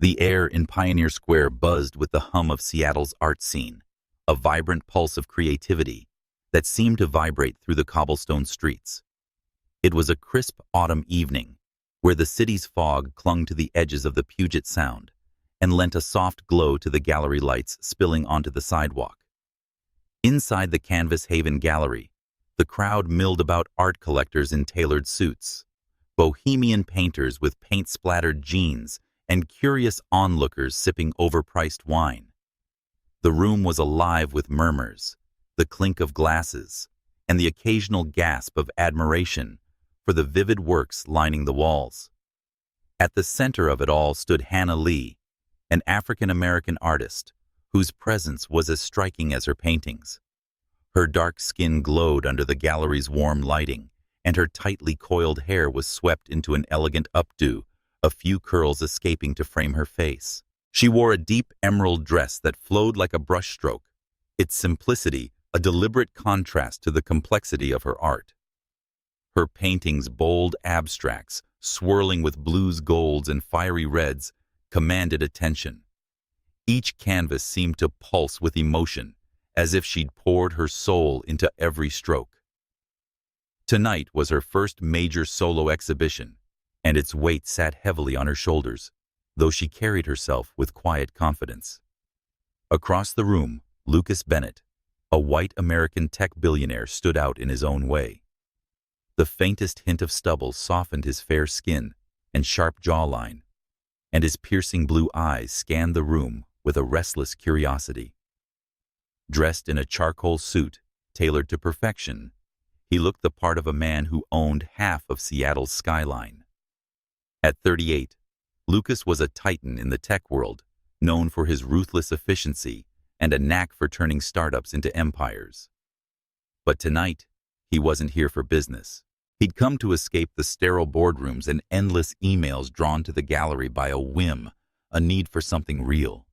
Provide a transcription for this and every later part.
The air in Pioneer Square buzzed with the hum of Seattle's art scene, a vibrant pulse of creativity that seemed to vibrate through the cobblestone streets. It was a crisp autumn evening, where the city's fog clung to the edges of the Puget Sound and lent a soft glow to the gallery lights spilling onto the sidewalk. Inside the Canvas Haven Gallery, the crowd milled about art collectors in tailored suits, bohemian painters with paint-splattered jeans, and curious onlookers sipping overpriced wine. The room was alive with murmurs, the clink of glasses, and the occasional gasp of admiration for the vivid works lining the walls. At the center of it all stood Hannah Lee, an African-American artist whose presence was as striking as her paintings. Her dark skin glowed under the gallery's warm lighting, and her tightly coiled hair was swept into an elegant updo, a few curls escaping to frame her face. She wore a deep emerald dress that flowed like a brushstroke, its simplicity a deliberate contrast to the complexity of her art. Her paintings, bold abstracts, swirling with blues, golds, and fiery reds, commanded attention. Each canvas seemed to pulse with emotion, as if she'd poured her soul into every stroke. Tonight was her first major solo exhibition, and its weight sat heavily on her shoulders, though she carried herself with quiet confidence. Across the room, Lucas Bennett, a white American tech billionaire, stood out in his own way. The faintest hint of stubble softened his fair skin and sharp jawline, and his piercing blue eyes scanned the room with a restless curiosity. Dressed in a charcoal suit tailored to perfection, he looked the part of a man who owned half of Seattle's skyline. At 38, Lucas was a titan in the tech world, known for his ruthless efficiency and a knack for turning startups into empires. But tonight, he wasn't here for business. He'd come to escape the sterile boardrooms and endless emails drawn to the gallery by a whim, a need for something real,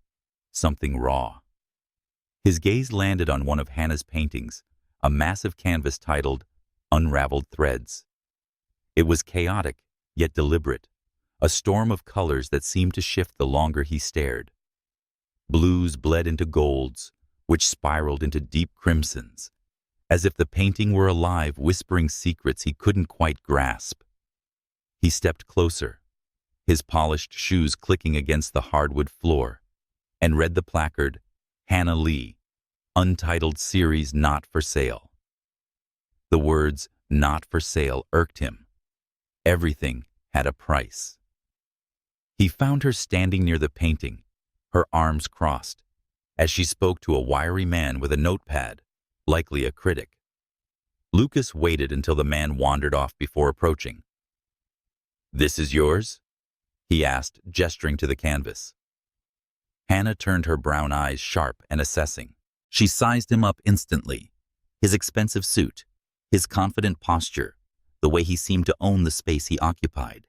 something raw. His gaze landed on one of Hannah's paintings, a massive canvas titled Unraveled Threads. It was chaotic, yet deliberate, a storm of colors that seemed to shift the longer he stared. Blues bled into golds, which spiraled into deep crimsons, as if the painting were alive, whispering secrets he couldn't quite grasp. He stepped closer, his polished shoes clicking against the hardwood floor, and read the placard, Hannah Lee, Untitled Series Not for Sale. The words, not for sale, irked him. Everything had a price. He found her standing near the painting, her arms crossed, as she spoke to a wiry man with a notepad, likely a critic. Lucas waited until the man wandered off before approaching. "This is yours?" he asked, gesturing to the canvas. Hannah turned her brown eyes sharp and assessing. She sized him up instantly. His expensive suit, his confident posture, the way he seemed to own the space he occupied.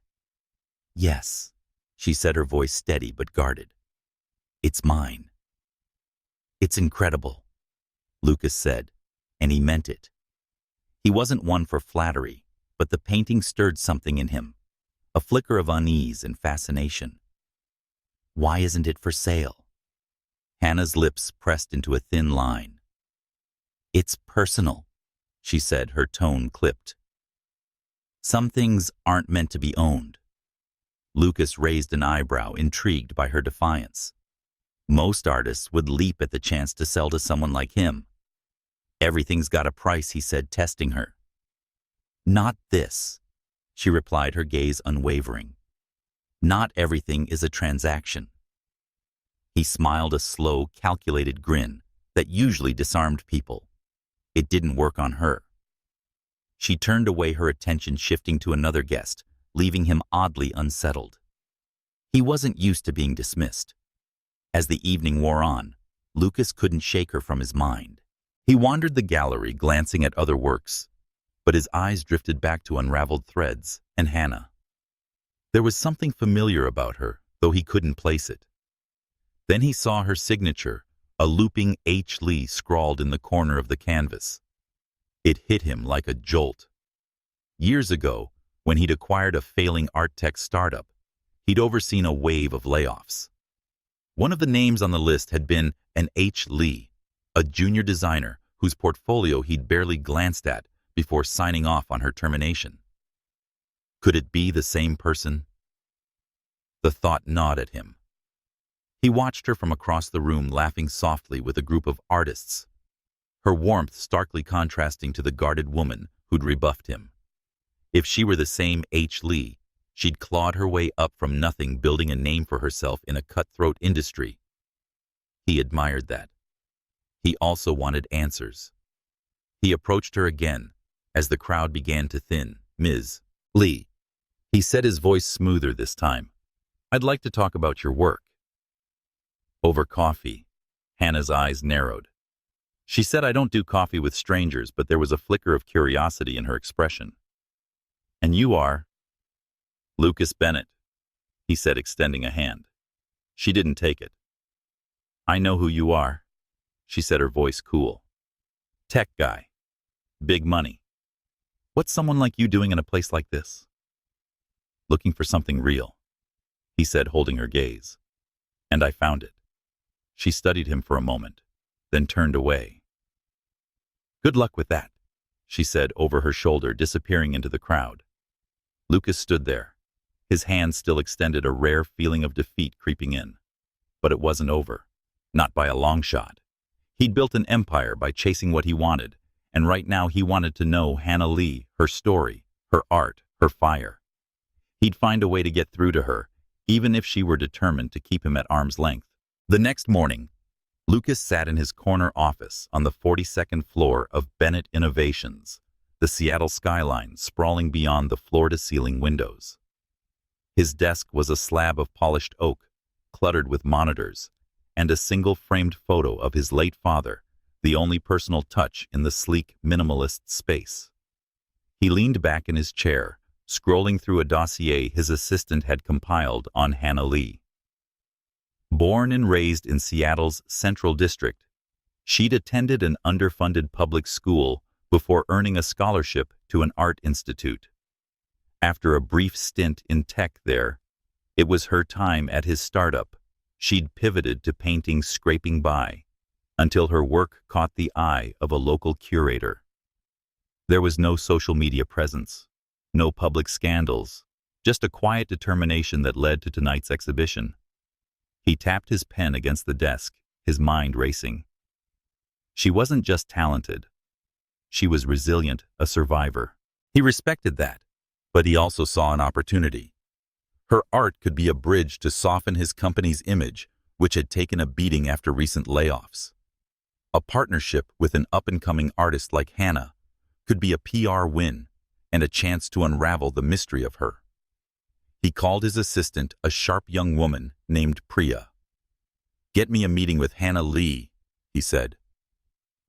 "Yes," she said, her voice steady but guarded. "It's mine." "It's incredible," Lucas said, and he meant it. He wasn't one for flattery, but the painting stirred something in him, a flicker of unease and fascination. "Why isn't it for sale?" Hannah's lips pressed into a thin line. "It's personal," she said, her tone clipped. "Some things aren't meant to be owned." Lucas raised an eyebrow, intrigued by her defiance. Most artists would leap at the chance to sell to someone like him. "Everything's got a price," he said, testing her. "Not this," she replied, her gaze unwavering. "Not everything is a transaction." He smiled, a slow, calculated grin that usually disarmed people. It didn't work on her. She turned away, her attention shifting to another guest, leaving him oddly unsettled. He wasn't used to being dismissed. As the evening wore on, Lucas couldn't shake her from his mind. He wandered the gallery, glancing at other works, but his eyes drifted back to Unraveled Threads and Hannah. There was something familiar about her, though he couldn't place it. Then he saw her signature, a looping H. Lee scrawled in the corner of the canvas. It hit him like a jolt. Years ago, when he'd acquired a failing art tech startup, He'd overseen a wave of layoffs. One of the names on the list had been an H. Lee, a junior designer whose portfolio he'd barely glanced at before signing off on her termination. Could it be the same person? The thought gnawed at him. He watched her from across the room, laughing softly with a group of artists, her warmth starkly contrasting to the guarded woman who'd rebuffed him. If she were the same H. Lee, she'd clawed her way up from nothing, building a name for herself in a cutthroat industry. He admired that. He also wanted answers. He approached her again as the crowd began to thin. "Ms. Lee," he said, his voice smoother this time, "I'd like to talk about your work." Over coffee, Hannah's eyes narrowed. She said, "I don't do coffee with strangers," but there was a flicker of curiosity in her expression. "And you are?" "Lucas Bennett," he said, extending a hand. She didn't take it. "I know who you are," she said, her voice cool. "Tech guy. Big money. What's someone like you doing in a place like this?" "Looking for something real," he said, holding her gaze. "And I found it." She studied him for a moment, then turned away. "Good luck with that," she said over her shoulder, disappearing into the crowd. Lucas stood there, his hands still extended, a rare feeling of defeat creeping in. But it wasn't over. Not by a long shot. He'd built an empire by chasing what he wanted, and right now he wanted to know Hannah Lee, her story, her art, her fire. He'd find a way to get through to her, even if she were determined to keep him at arm's length. The next morning, Lucas sat in his corner office on the 42nd floor of Bennett Innovations, the Seattle skyline sprawling beyond the floor-to-ceiling windows. His desk was a slab of polished oak, cluttered with monitors, and a single framed photo of his late father, the only personal touch in the sleek, minimalist space. He leaned back in his chair, scrolling through a dossier his assistant had compiled on Hannah Lee. Born and raised in Seattle's Central District, she'd attended an underfunded public school before earning a scholarship to an art institute. After a brief stint in tech there, it was her time at his startup. She'd pivoted to painting, scraping by, until her work caught the eye of a local curator. There was no social media presence, no public scandals, just a quiet determination that led to tonight's exhibition. He tapped his pen against the desk, his mind racing. She wasn't just talented. She was resilient, a survivor. He respected that, but he also saw an opportunity. Her art could be a bridge to soften his company's image, which had taken a beating after recent layoffs. A partnership with an up-and-coming artist like Hannah could be a PR win and a chance to unravel the mystery of her. He called his assistant, a sharp young woman named Priya. "Get me a meeting with Hannah Lee," he said.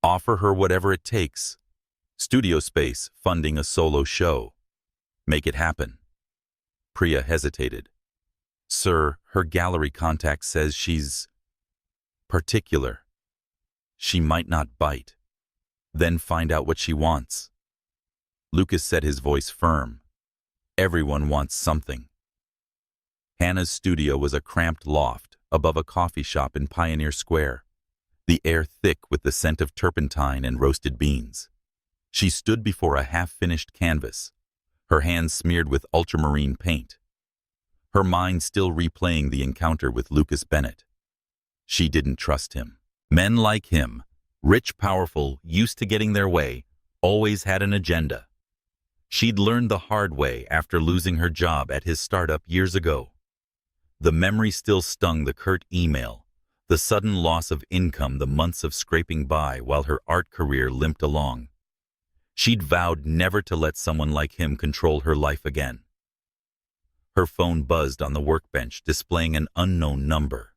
"Offer her whatever it takes. Studio space, funding a solo show. Make it happen." Priya hesitated. "Sir, her gallery contact says she's particular. She might not bite. Then find out what she wants." Lucas said, his voice firm. "Everyone wants something." Hannah's studio was a cramped loft above a coffee shop in Pioneer Square, the air thick with the scent of turpentine and roasted beans. She stood before a half-finished canvas, her hands smeared with ultramarine paint, her mind still replaying the encounter with Lucas Bennett. She didn't trust him. Men like him, rich, powerful, used to getting their way, always had an agenda. She'd learned the hard way after losing her job at his startup years ago. The memory still stung, the curt email, the sudden loss of income, the months of scraping by while her art career limped along. She'd vowed never to let someone like him control her life again. Her phone buzzed on the workbench, displaying an unknown number.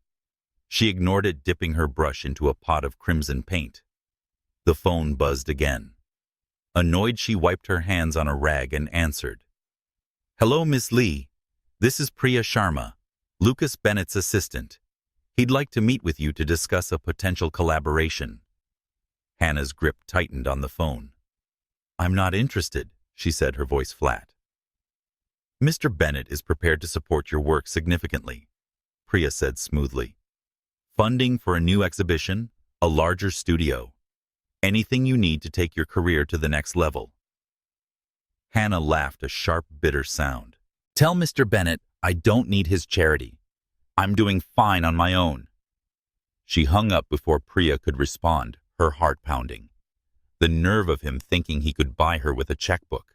She ignored it, dipping her brush into a pot of crimson paint. The phone buzzed again. Annoyed, she wiped her hands on a rag and answered. "Hello, Miss Lee. This is Priya Sharma, Lucas Bennett's assistant. He'd like to meet with you to discuss a potential collaboration." Hannah's grip tightened on the phone. "I'm not interested," she said, her voice flat. Mr. Bennett is prepared to support your work significantly, Priya said smoothly. Funding for a new exhibition, a larger studio, anything you need to take your career to the next level. Hannah laughed a sharp, bitter sound. Tell Mr. Bennett I don't need his charity. I'm doing fine on my own. She hung up before Priya could respond, her heart pounding. The nerve of him thinking he could buy her with a checkbook.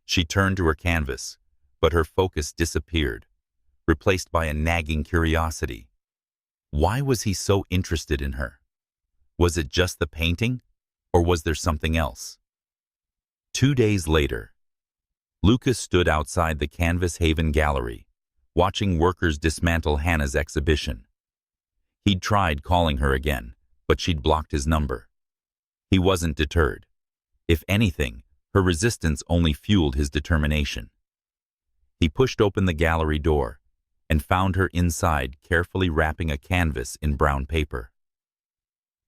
She turned to her canvas, but her focus disappeared, replaced by a nagging curiosity. Why was he so interested in her? Was it just the painting, or was there something else? 2 days later, Lucas stood outside the Canvas Haven Gallery, watching workers dismantle Hannah's exhibition. He'd tried calling her again, but she'd blocked his number. He wasn't deterred. If anything, her resistance only fueled his determination. He pushed open the gallery door and found her inside, carefully wrapping a canvas in brown paper.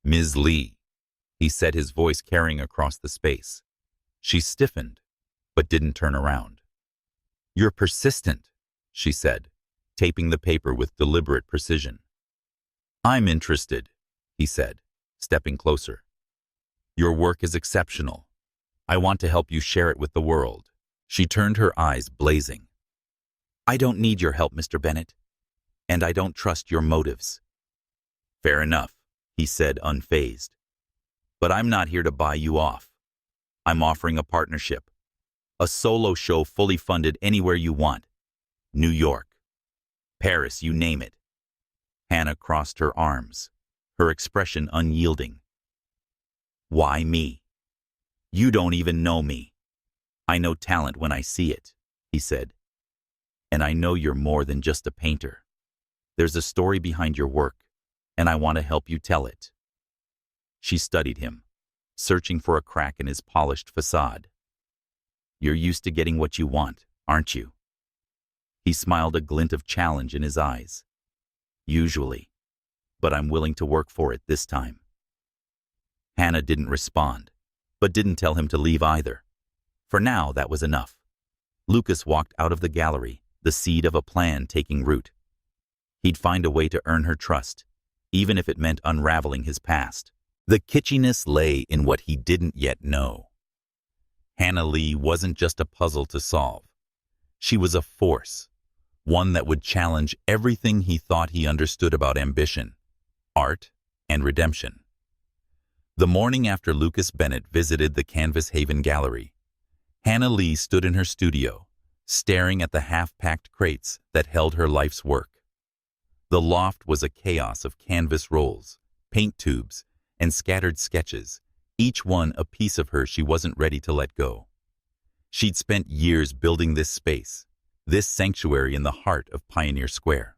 Ms. Lee, he said, his voice carrying across the space. She stiffened, but didn't turn around. You're persistent, she said, taping the paper with deliberate precision. I'm interested, he said, stepping closer. Your work is exceptional. I want to help you share it with the world. She turned her eyes blazing. I don't need your help, Mr. Bennett, and I don't trust your motives. Fair enough, he said, unfazed. But I'm not here to buy you off. I'm offering a partnership. A solo show fully funded anywhere you want. New York, Paris, you name it. Hannah crossed her arms, her expression unyielding. Why me? You don't even know me. I know talent when I see it, he said. And I know you're more than just a painter. There's a story behind your work, and I want to help you tell it. She studied him, searching for a crack in his polished facade. You're used to getting what you want, aren't you? He smiled, a glint of challenge in his eyes. Usually, but I'm willing to work for it this time. Hannah didn't respond, but didn't tell him to leave either. For now, that was enough. Lucas walked out of the gallery, the seed of a plan taking root. He'd find a way to earn her trust, even if it meant unraveling his past. The kitschiness lay in what he didn't yet know. Hannah Lee wasn't just a puzzle to solve. She was a force, one that would challenge everything he thought he understood about ambition, art, and redemption. The morning after Lucas Bennett visited the Canvas Haven Gallery, Hannah Lee stood in her studio, staring at the half-packed crates that held her life's work. The loft was a chaos of canvas rolls, paint tubes, and scattered sketches, each one a piece of her she wasn't ready to let go. She'd spent years building this space, this sanctuary in the heart of Pioneer Square.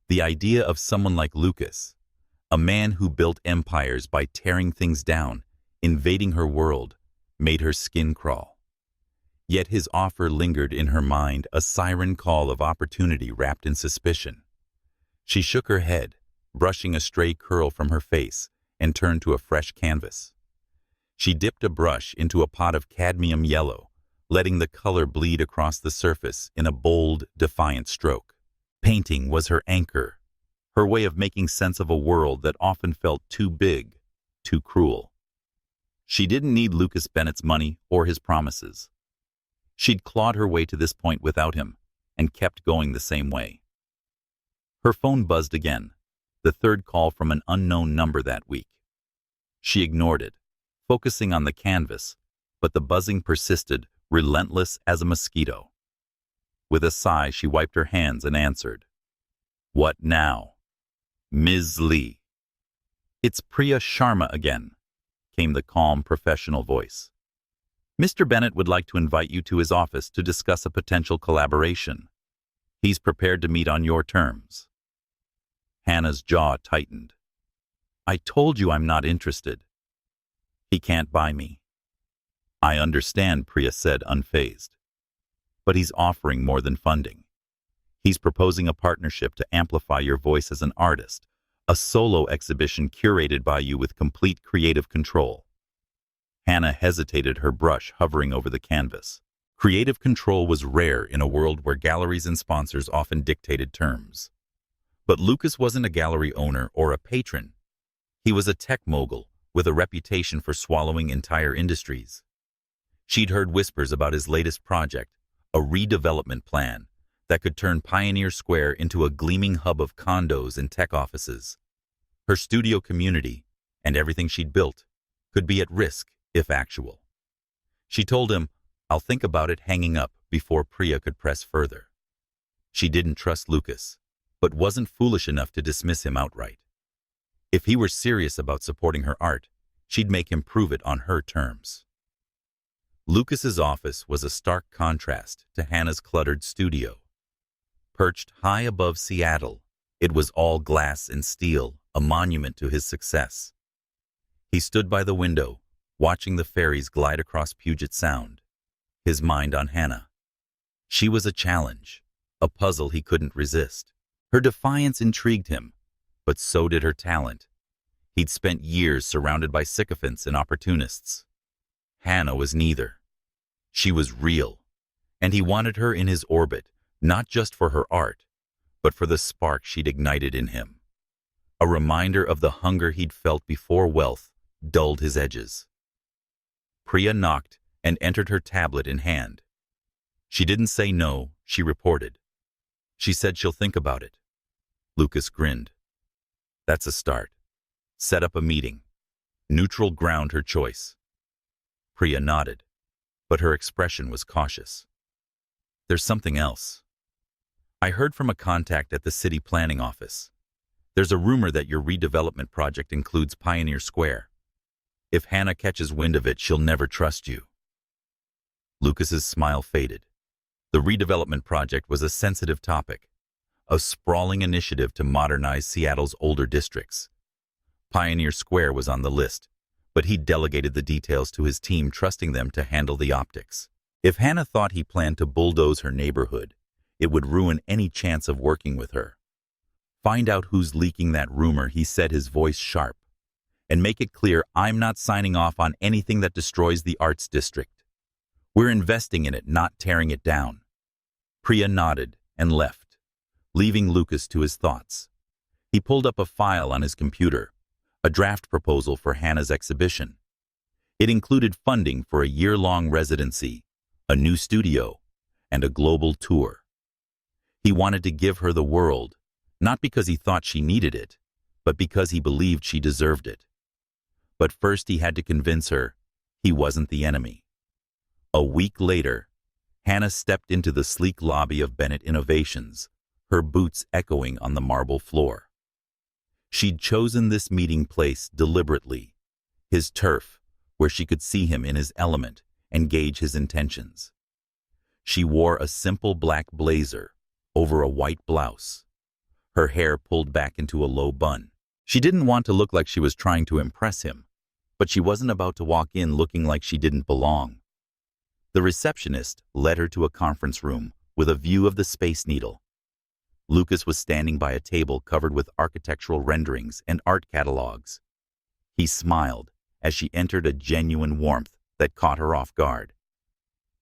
The idea of someone like Lucas, a man who built empires by tearing things down, invading her world, made her skin crawl. Yet his offer lingered in her mind, a siren call of opportunity wrapped in suspicion. She shook her head, brushing a stray curl from her face, and turned to a fresh canvas. She dipped a brush into a pot of cadmium yellow, letting the color bleed across the surface in a bold, defiant stroke. Painting was her anchor, her way of making sense of a world that often felt too big, too cruel. She didn't need Lucas Bennett's money or his promises. She'd clawed her way to this point without him, and kept going the same way. Her phone buzzed again, the third call from an unknown number that week. She ignored it, focusing on the canvas, but the buzzing persisted, relentless as a mosquito. With a sigh, she wiped her hands and answered. What now? Ms. Lee. It's Priya Sharma again, came the calm, professional voice. Mr. Bennett would like to invite you to his office to discuss a potential collaboration. He's prepared to meet on your terms. Hannah's jaw tightened. I told you I'm not interested. He can't buy me. I understand, Priya said, unfazed. But he's offering more than funding. He's proposing a partnership to amplify your voice as an artist, a solo exhibition curated by you with complete creative control. Hannah hesitated, her brush hovering over the canvas. Creative control was rare in a world where galleries and sponsors often dictated terms. But Lucas wasn't a gallery owner or a patron. He was a tech mogul with a reputation for swallowing entire industries. She'd heard whispers about his latest project, a redevelopment plan that could turn Pioneer Square into a gleaming hub of condos and tech offices. Her studio community, and everything she'd built, could be at risk if actual. She told him, "I'll think about it," hanging up before Priya could press further. She didn't trust Lucas, but wasn't foolish enough to dismiss him outright. If he were serious about supporting her art, she'd make him prove it on her terms. Lucas's office was a stark contrast to Hannah's cluttered studio. Perched high above Seattle, it was all glass and steel, a monument to his success. He stood by the window, watching the ferries glide across Puget Sound, his mind on Hannah. She was a challenge, a puzzle he couldn't resist. Her defiance intrigued him, but so did her talent. He'd spent years surrounded by sycophants and opportunists. Hannah was neither. She was real, and he wanted her in his orbit, not just for her art, but for the spark she'd ignited in him. A reminder of the hunger he'd felt before wealth dulled his edges. Priya knocked and entered her tablet in hand. She didn't say no, she reported. She said she'll think about it. Lucas grinned. That's a start. Set up a meeting. Neutral ground her choice. Priya nodded, but her expression was cautious. There's something else. I heard from a contact at the city planning office. There's a rumor that your redevelopment project includes Pioneer Square. If Hannah catches wind of it, she'll never trust you. Lucas's smile faded. The redevelopment project was a sensitive topic, a sprawling initiative to modernize Seattle's older districts. Pioneer Square was on the list, but he delegated the details to his team, trusting them to handle the optics. If Hannah thought he planned to bulldoze her neighborhood, it would ruin any chance of working with her. Find out who's leaking that rumor, he said, his voice sharp, and make it clear I'm not signing off on anything that destroys the arts district. We're investing in it, not tearing it down. Priya nodded and left, leaving Lucas to his thoughts. He pulled up a file on his computer, a draft proposal for Hannah's exhibition. It included funding for a year-long residency, a new studio, and a global tour. He wanted to give her the world, not because he thought she needed it, but because he believed she deserved it. But first he had to convince her he wasn't the enemy. A week later, Hannah stepped into the sleek lobby of Bennett Innovations, her boots echoing on the marble floor. She'd chosen this meeting place deliberately, his turf, where she could see him in his element and gauge his intentions. She wore a simple black blazer over a white blouse, her hair pulled back into a low bun. She didn't want to look like she was trying to impress him, but she wasn't about to walk in looking like she didn't belong. The receptionist led her to a conference room with a view of the Space Needle. Lucas was standing by a table covered with architectural renderings and art catalogs. He smiled as she entered, a genuine warmth that caught her off guard.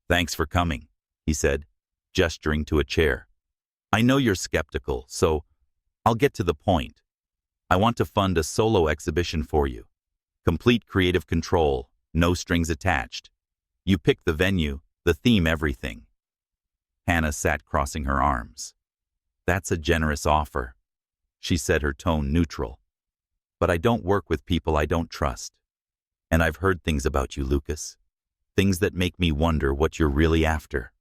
"Thanks for coming," he said, gesturing to a chair. "I know you're skeptical, so I'll get to the point. I want to fund a solo exhibition for you. Complete creative control, no strings attached. You pick the venue, the theme, everything." Hannah sat crossing her arms. "That's a generous offer," she said, her tone neutral. "But I don't work with people I don't trust. And I've heard things about you, Lucas. Things that make me wonder what you're really after."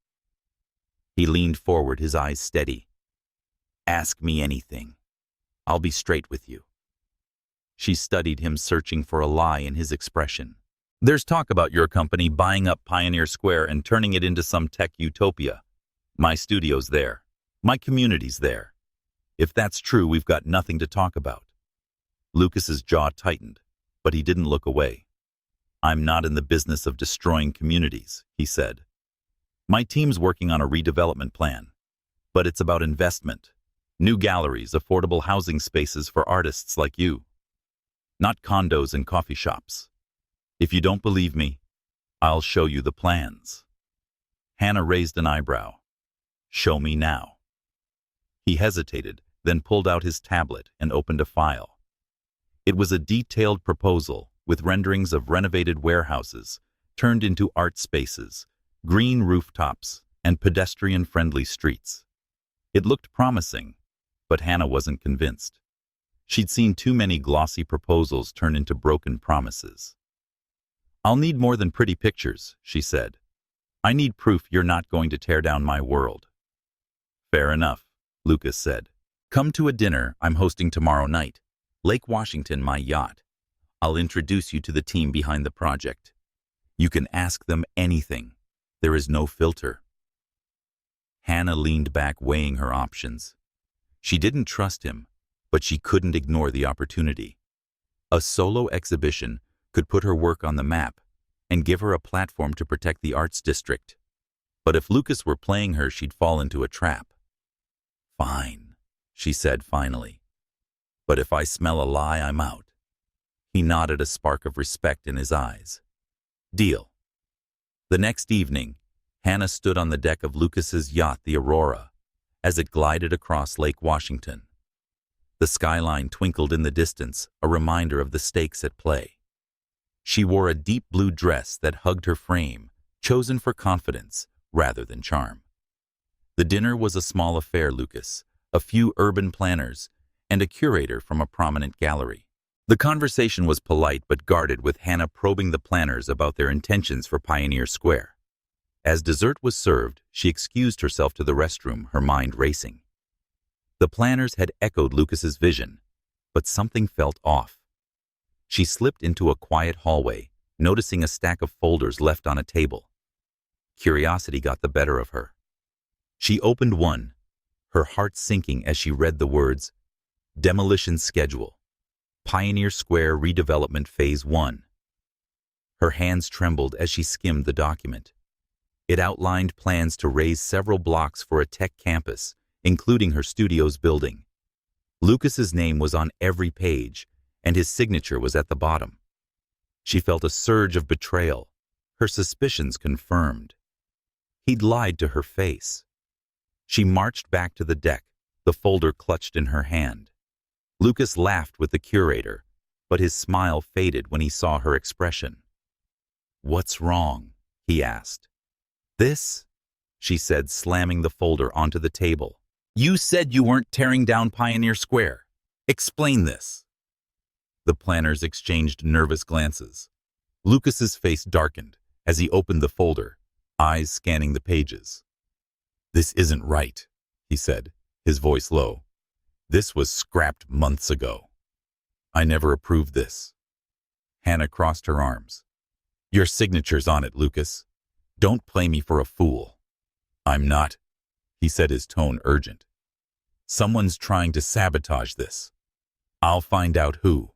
He leaned forward, his eyes steady. "Ask me anything. I'll be straight with you." She studied him, searching for a lie in his expression. "There's talk about your company buying up Pioneer Square and turning it into some tech utopia. My studio's there. My community's there. If that's true, we've got nothing to talk about." Lucas's jaw tightened, but he didn't look away. "I'm not in the business of destroying communities," he said. "My team's working on a redevelopment plan, but it's about investment, new galleries, affordable housing spaces for artists like you, not condos and coffee shops. If you don't believe me, I'll show you the plans." Hannah raised an eyebrow. Show me now. He hesitated, then pulled out his tablet and opened a file. It was a detailed proposal with renderings of renovated warehouses turned into art spaces, green rooftops, and pedestrian-friendly streets. It looked promising, but Hannah wasn't convinced. She'd seen too many glossy proposals turn into broken promises. I'll need more than pretty pictures, she said. I need proof you're not going to tear down my world. Fair enough, Lucas said. Come to a dinner I'm hosting tomorrow night. Lake Washington, my yacht. I'll introduce you to the team behind the project. You can ask them anything. There is no filter. Hannah leaned back, weighing her options. She didn't trust him, but she couldn't ignore the opportunity. A solo exhibition could put her work on the map and give her a platform to protect the arts district. But if Lucas were playing her, she'd fall into a trap. Fine, she said finally. But if I smell a lie, I'm out. He nodded, a spark of respect in his eyes. Deal. The next evening, Hannah stood on the deck of Lucas's yacht, the Aurora, as it glided across Lake Washington. The skyline twinkled in the distance, a reminder of the stakes at play. She wore a deep blue dress that hugged her frame, chosen for confidence rather than charm. The dinner was a small affair, Lucas, a few urban planners, and a curator from a prominent gallery. The conversation was polite but guarded, with Hannah probing the planners about their intentions for Pioneer Square. As dessert was served, she excused herself to the restroom, her mind racing. The planners had echoed Lucas's vision, but something felt off. She slipped into a quiet hallway, noticing a stack of folders left on a table. Curiosity got the better of her. She opened one, her heart sinking as she read the words, Demolition Schedule, Pioneer Square Redevelopment Phase 1. Her hands trembled as she skimmed the document. It outlined plans to raise several blocks for a tech campus, including her studio's building. Lucas's name was on every page, and his signature was at the bottom. She felt a surge of betrayal, her suspicions confirmed. He'd lied to her face. She marched back to the deck, the folder clutched in her hand. Lucas laughed with the curator, but his smile faded when he saw her expression. "What's wrong?" he asked. "This," she said, slamming the folder onto the table. "You said you weren't tearing down Pioneer Square. Explain this." The planners exchanged nervous glances. Lucas's face darkened as he opened the folder, eyes scanning the pages. "This isn't right," he said, his voice low. "This was scrapped months ago. I never approved this." Hannah crossed her arms. "Your signature's on it, Lucas. Don't play me for a fool." "I'm not," he said, his tone urgent. "Someone's trying to sabotage this. I'll find out who."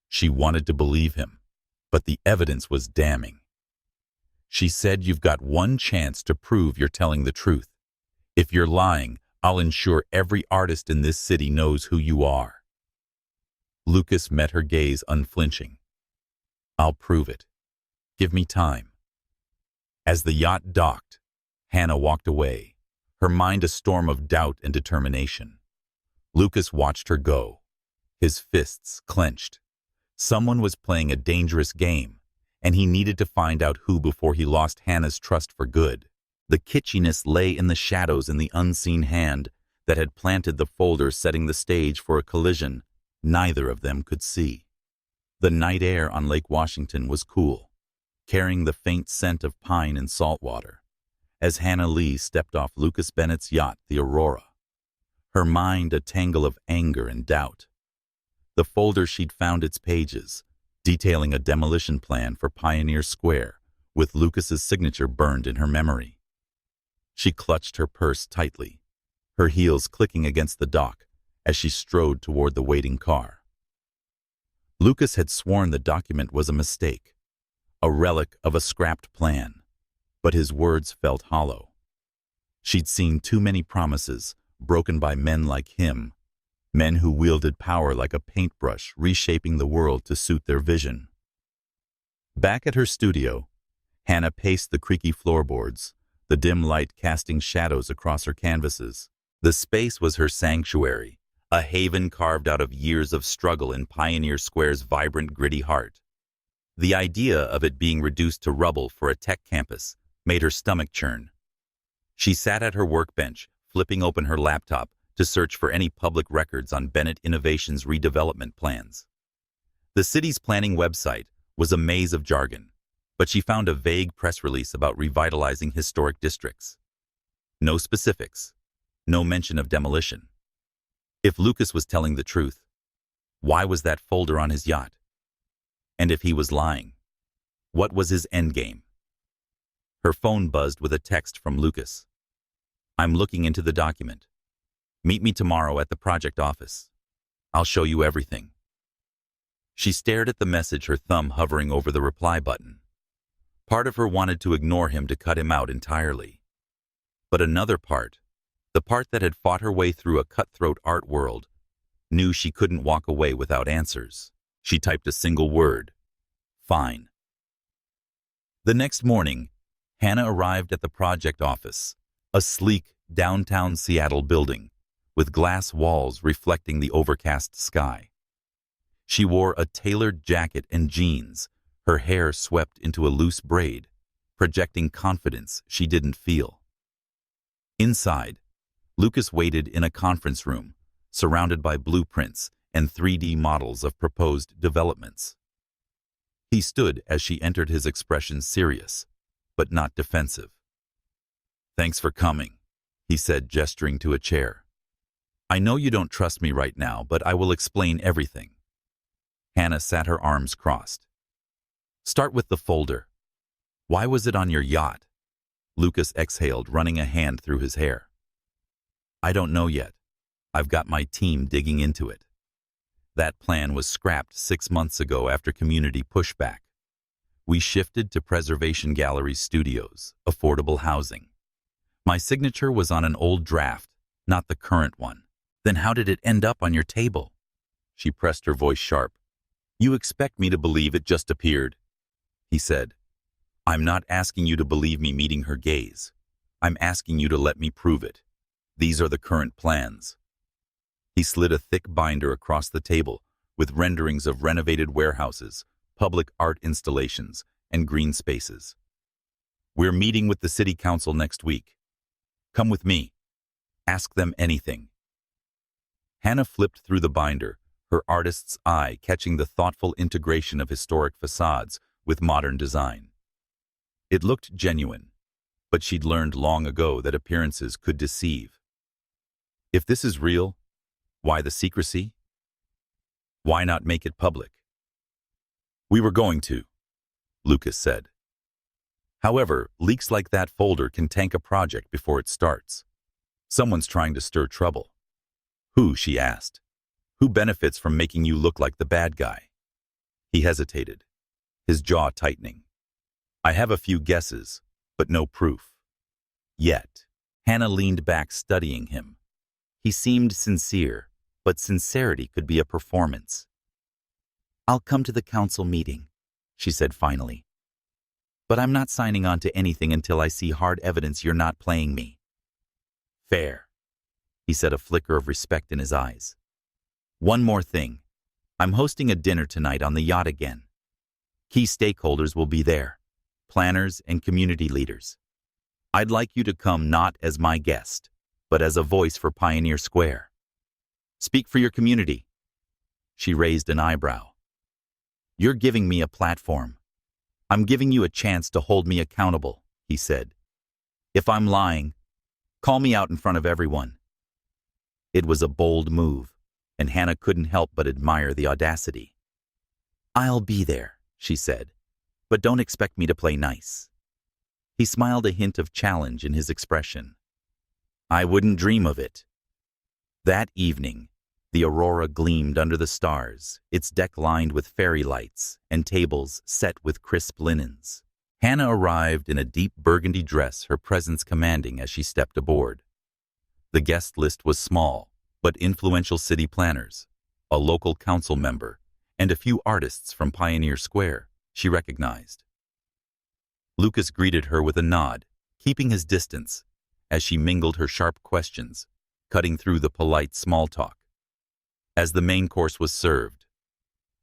She wanted to believe him, but the evidence was damning. She said, "You've got one chance to prove you're telling the truth. If you're lying, I'll ensure every artist in this city knows who you are." Lucas met her gaze unflinching. "I'll prove it. Give me time." As the yacht docked, Hannah walked away, her mind a storm of doubt and determination. Lucas watched her go, his fists clenched. Someone was playing a dangerous game, and he needed to find out who before he lost Hannah's trust for good. The kitschiness lay in the shadows, in the unseen hand that had planted the folder, setting the stage for a collision neither of them could see. The night air on Lake Washington was cool, carrying the faint scent of pine and salt water, as Hannah Lee stepped off Lucas Bennett's yacht, the Aurora. Her mind a tangle of anger and doubt. The folder she'd found its pages, detailing a demolition plan for Pioneer Square, with Lucas's signature burned in her memory. She clutched her purse tightly, her heels clicking against the dock as she strode toward the waiting car. Lucas had sworn the document was a mistake, a relic of a scrapped plan, but his words felt hollow. She'd seen too many promises broken by men like him, men who wielded power like a paintbrush, reshaping the world to suit their vision. Back at her studio, Hannah paced the creaky floorboards, the dim light casting shadows across her canvases. The space was her sanctuary, a haven carved out of years of struggle in Pioneer Square's vibrant, gritty heart. The idea of it being reduced to rubble for a tech campus made her stomach churn. She sat at her workbench, flipping open her laptop to search for any public records on Bennett Innovations' redevelopment plans. The city's planning website was a maze of jargon, but she found a vague press release about revitalizing historic districts. No specifics, no mention of demolition. If Lucas was telling the truth, why was that folder on his yacht? And if he was lying, what was his endgame? Her phone buzzed with a text from Lucas. "I'm looking into the document. Meet me tomorrow at the project office. I'll show you everything." She stared at the message, her thumb hovering over the reply button. Part of her wanted to ignore him, to cut him out entirely. But another part, the part that had fought her way through a cutthroat art world, knew she couldn't walk away without answers. She typed a single word: "Fine." The next morning, Hannah arrived at the project office, a sleek, downtown Seattle building, with glass walls reflecting the overcast sky. She wore a tailored jacket and jeans, her hair swept into a loose braid, projecting confidence she didn't feel. Inside, Lucas waited in a conference room, surrounded by blueprints and 3D models of proposed developments. He stood as she entered, his expression serious, but not defensive. "Thanks for coming," he said, gesturing to a chair. "I know you don't trust me right now, but I will explain everything." Hannah sat, her arms crossed. "Start with the folder. Why was it on your yacht?" Lucas exhaled, running a hand through his hair. "I don't know yet. I've got my team digging into it. That plan was scrapped 6 months ago after community pushback. We shifted to Preservation Gallery Studios, affordable housing. My signature was on an old draft, not the current one." "Then how did it end up on your table?" She pressed her voice sharp. "You expect me to believe it just appeared?" He said. "I'm not asking you to believe me meeting her gaze. I'm asking you to let me prove it. These are the current plans." He slid a thick binder across the table with renderings of renovated warehouses, public art installations, and green spaces. "We're meeting with the city council next week. Come with me. Ask them anything." Hannah flipped through the binder, her artist's eye catching the thoughtful integration of historic facades with modern design. It looked genuine, but she'd learned long ago that appearances could deceive. If this is real, why the secrecy? Why not make it public? "We were going to," Lucas said. "However, leaks like that folder can tank a project before it starts. Someone's trying to stir trouble." "Who?" she asked. "Who benefits from making you look like the bad guy?" He hesitated, his jaw tightening. "I have a few guesses, but no proof. Yet." Hannah leaned back, studying him. He seemed sincere, but sincerity could be a performance. "I'll come to the council meeting," she said finally. "But I'm not signing on to anything until I see hard evidence you're not playing me." "Fair," he said, a flicker of respect in his eyes. "One more thing. I'm hosting a dinner tonight on the yacht again. Key stakeholders will be there, planners and community leaders. I'd like you to come not as my guest, but as a voice for Pioneer Square. Speak for your community." She raised an eyebrow. "You're giving me a platform. I'm giving you a chance to hold me accountable," he said. "If I'm lying, call me out in front of everyone." It was a bold move, and Hannah couldn't help but admire the audacity. "I'll be there," she said, "but don't expect me to play nice." He smiled, a hint of challenge in his expression. "I wouldn't dream of it." That evening, the aurora gleamed under the stars, its deck lined with fairy lights and tables set with crisp linens. Hannah arrived in a deep burgundy dress, her presence commanding as she stepped aboard. The guest list was small, but influential city planners, a local council member, and a few artists from Pioneer Square she recognized. Lucas greeted her with a nod, keeping his distance as she mingled her sharp questions, cutting through the polite small talk. As the main course was served,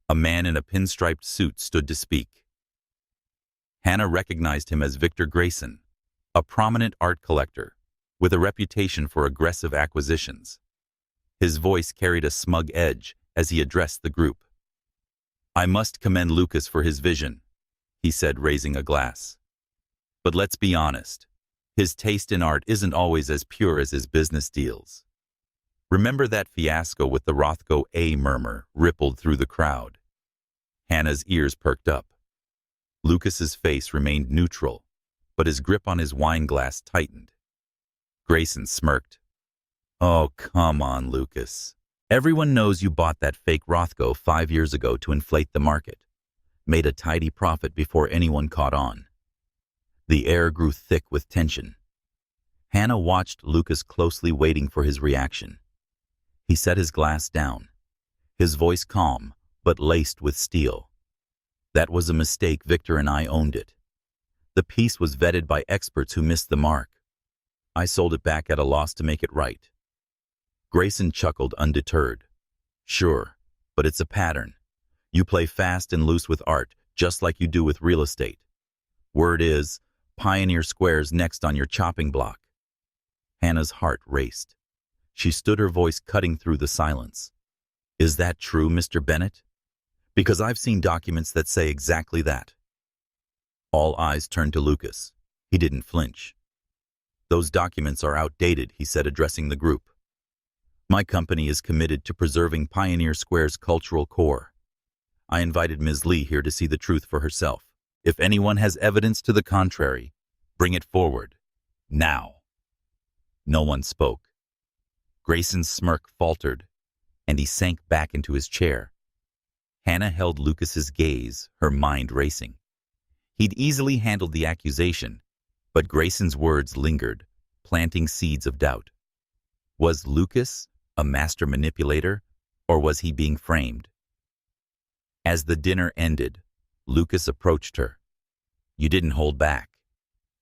a man in a pinstriped suit stood to speak. Hannah recognized him as Victor Grayson, a prominent art collector with a reputation for aggressive acquisitions. His voice carried a smug edge as he addressed the group. "I must commend Lucas for his vision," he said, raising a glass. "But let's be honest, his taste in art isn't always as pure as his business deals. Remember that fiasco with the Rothko?" A murmur rippled through the crowd. Hannah's ears perked up. Lucas's face remained neutral, but his grip on his wine glass tightened. Grayson smirked. "Oh, come on, Lucas. Everyone knows you bought that fake Rothko 5 years ago to inflate the market. Made a tidy profit before anyone caught on." The air grew thick with tension. Hannah watched Lucas closely, waiting for his reaction. He set his glass down, his voice calm but laced with steel. "That was a mistake, Victor, and I owned it. The piece was vetted by experts who missed the mark. I sold it back at a loss to make it right." Grayson chuckled, undeterred. "Sure, but it's a pattern. You play fast and loose with art, just like you do with real estate. Word is, Pioneer Square's next on your chopping block." Hannah's heart raced. She stood, her voice cutting through the silence. "Is that true, Mr. Bennett? Because I've seen documents that say exactly that." All eyes turned to Lucas. He didn't flinch. "Those documents are outdated," he said, addressing the group. "My company is committed to preserving Pioneer Square's cultural core. I invited Ms. Lee here to see the truth for herself. If anyone has evidence to the contrary, bring it forward. Now." No one spoke. Grayson's smirk faltered, and he sank back into his chair. Hannah held Lucas's gaze, her mind racing. He'd easily handled the accusation, but Grayson's words lingered, planting seeds of doubt. Was Lucas a master manipulator, or was he being framed? As the dinner ended, Lucas approached her. "You didn't hold back,"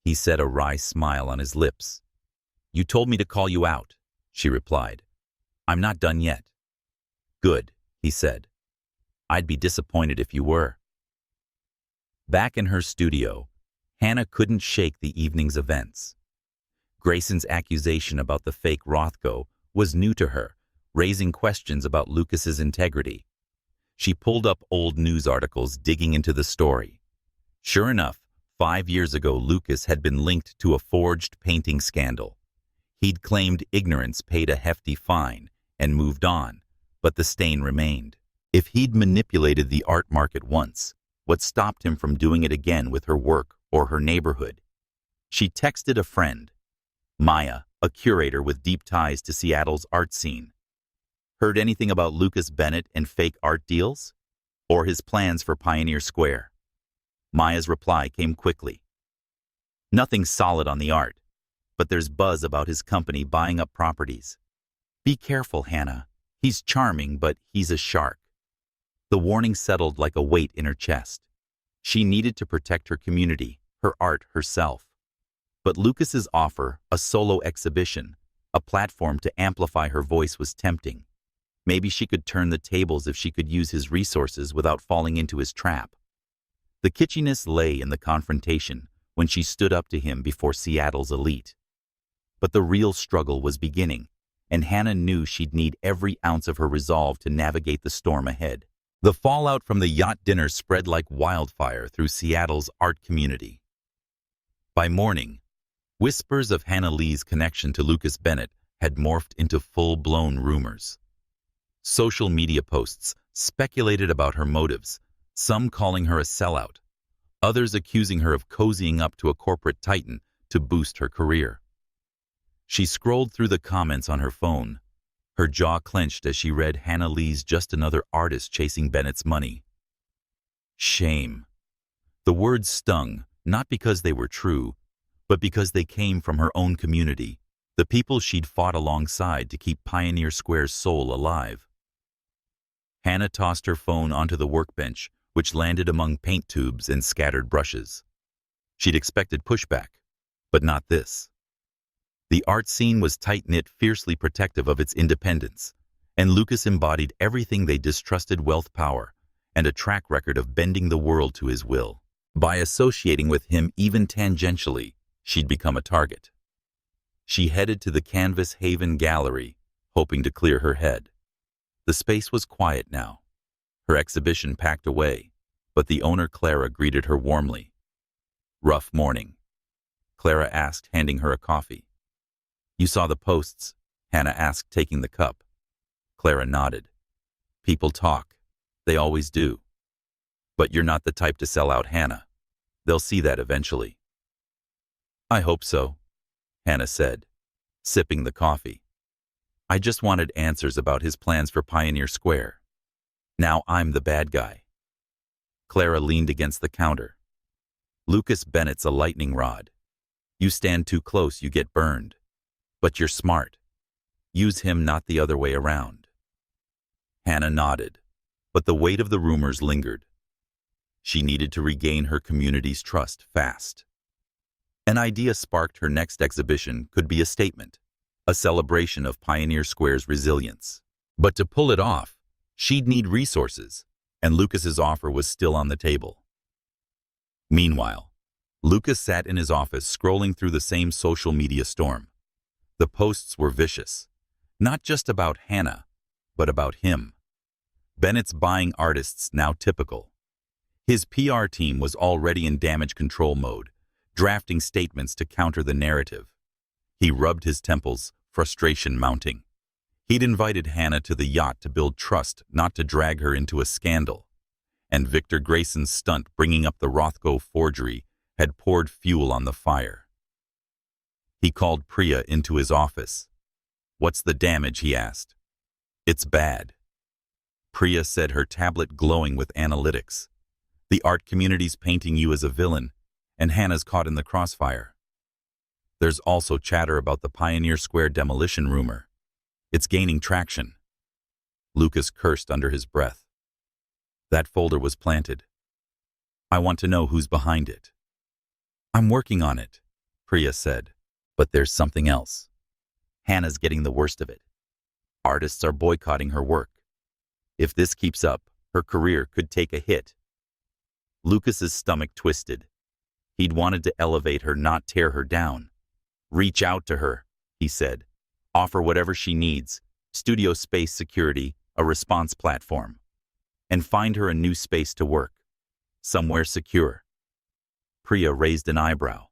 he said, a wry smile on his lips. "You told me to call you out," she replied. "I'm not done yet." "Good," he said. "I'd be disappointed if you were." Back in her studio, Hannah couldn't shake the evening's events. Grayson's accusation about the fake Rothko was new to her, raising questions about Lucas's integrity. She pulled up old news articles, digging into the story. Sure enough, 5 years ago, Lucas had been linked to a forged painting scandal. He'd claimed ignorance, paid a hefty fine, and moved on, but the stain remained. If he'd manipulated the art market once, what stopped him from doing it again with her work or her neighborhood? She texted a friend, Maya, a curator with deep ties to Seattle's art scene. "Heard anything about Lucas Bennett and fake art deals? Or his plans for Pioneer Square?" Maya's reply came quickly. "Nothing solid on the art, but there's buzz about his company buying up properties. Be careful, Hannah. He's charming, but he's a shark." The warning settled like a weight in her chest. She needed to protect her community, her art, herself. But Lucas's offer, a solo exhibition, a platform to amplify her voice, was tempting. Maybe she could turn the tables if she could use his resources without falling into his trap. The kitschiness lay in the confrontation when she stood up to him before Seattle's elite. But the real struggle was beginning, and Hannah knew she'd need every ounce of her resolve to navigate the storm ahead. The fallout from the yacht dinner spread like wildfire through Seattle's art community. By morning, whispers of Hannah Lee's connection to Lucas Bennett had morphed into full-blown rumors. Social media posts speculated about her motives, some calling her a sellout, others accusing her of cozying up to a corporate titan to boost her career. She scrolled through the comments on her phone, her jaw clenched as she read Hannah Lee's "just another artist chasing Bennett's money." Shame. The words stung, not because they were true, but because they came from her own community, the people she'd fought alongside to keep Pioneer Square's soul alive. Hannah tossed her phone onto the workbench, which landed among paint tubes and scattered brushes. She'd expected pushback. But not this. The art scene was tight-knit, fiercely protective of its independence, and Lucas embodied everything they distrusted: wealth, power, and a track record of bending the world to his will. By associating with him even tangentially, she'd become a target. She headed to the Canvas Haven Gallery, hoping to clear her head. The space was quiet now, her exhibition packed away, but the owner, Clara, greeted her warmly. "Rough morning?" Clara asked, handing her a coffee. "You saw the posts?" Hannah asked, taking the cup. Clara nodded. "People talk. They always do. But you're not the type to sell out, Hannah. They'll see that eventually." "I hope so," Hannah said, sipping the coffee. "I just wanted answers about his plans for Pioneer Square. Now I'm the bad guy." Clara leaned against the counter. "Lucas Bennett's a lightning rod. You stand too close, you get burned. But you're smart. Use him, not the other way around." Hannah nodded, but the weight of the rumors lingered. She needed to regain her community's trust fast. An idea sparked: her next exhibition could be a statement, a celebration of Pioneer Square's resilience. But to pull it off, she'd need resources, and Lucas's offer was still on the table. Meanwhile, Lucas sat in his office, scrolling through the same social media storm. The posts were vicious, not just about Hannah, but about him. Bennett's buying artists now typical. His PR team was already in damage control mode, drafting statements to counter the narrative. He rubbed his temples, frustration mounting. He'd invited Hannah to the yacht to build trust, not to drag her into a scandal. And Victor Grayson's stunt, bringing up the Rothko forgery, had poured fuel on the fire. He called Priya into his office. "What's the damage?" he asked. "It's bad," Priya said, her tablet glowing with analytics. "The art community's painting you as a villain, and Hannah's caught in the crossfire. There's also chatter about the Pioneer Square demolition rumor. It's gaining traction." Lucas cursed under his breath. "That folder was planted. I want to know who's behind it." "I'm working on it," Priya said. "But there's something else. Hannah's getting the worst of it. Artists are boycotting her work. If this keeps up, her career could take a hit." Lucas's stomach twisted. He'd wanted to elevate her, not tear her down. "Reach out to her," he said. "Offer whatever she needs: studio space, security, a response platform. And find her a new space to work. Somewhere secure." Priya raised an eyebrow.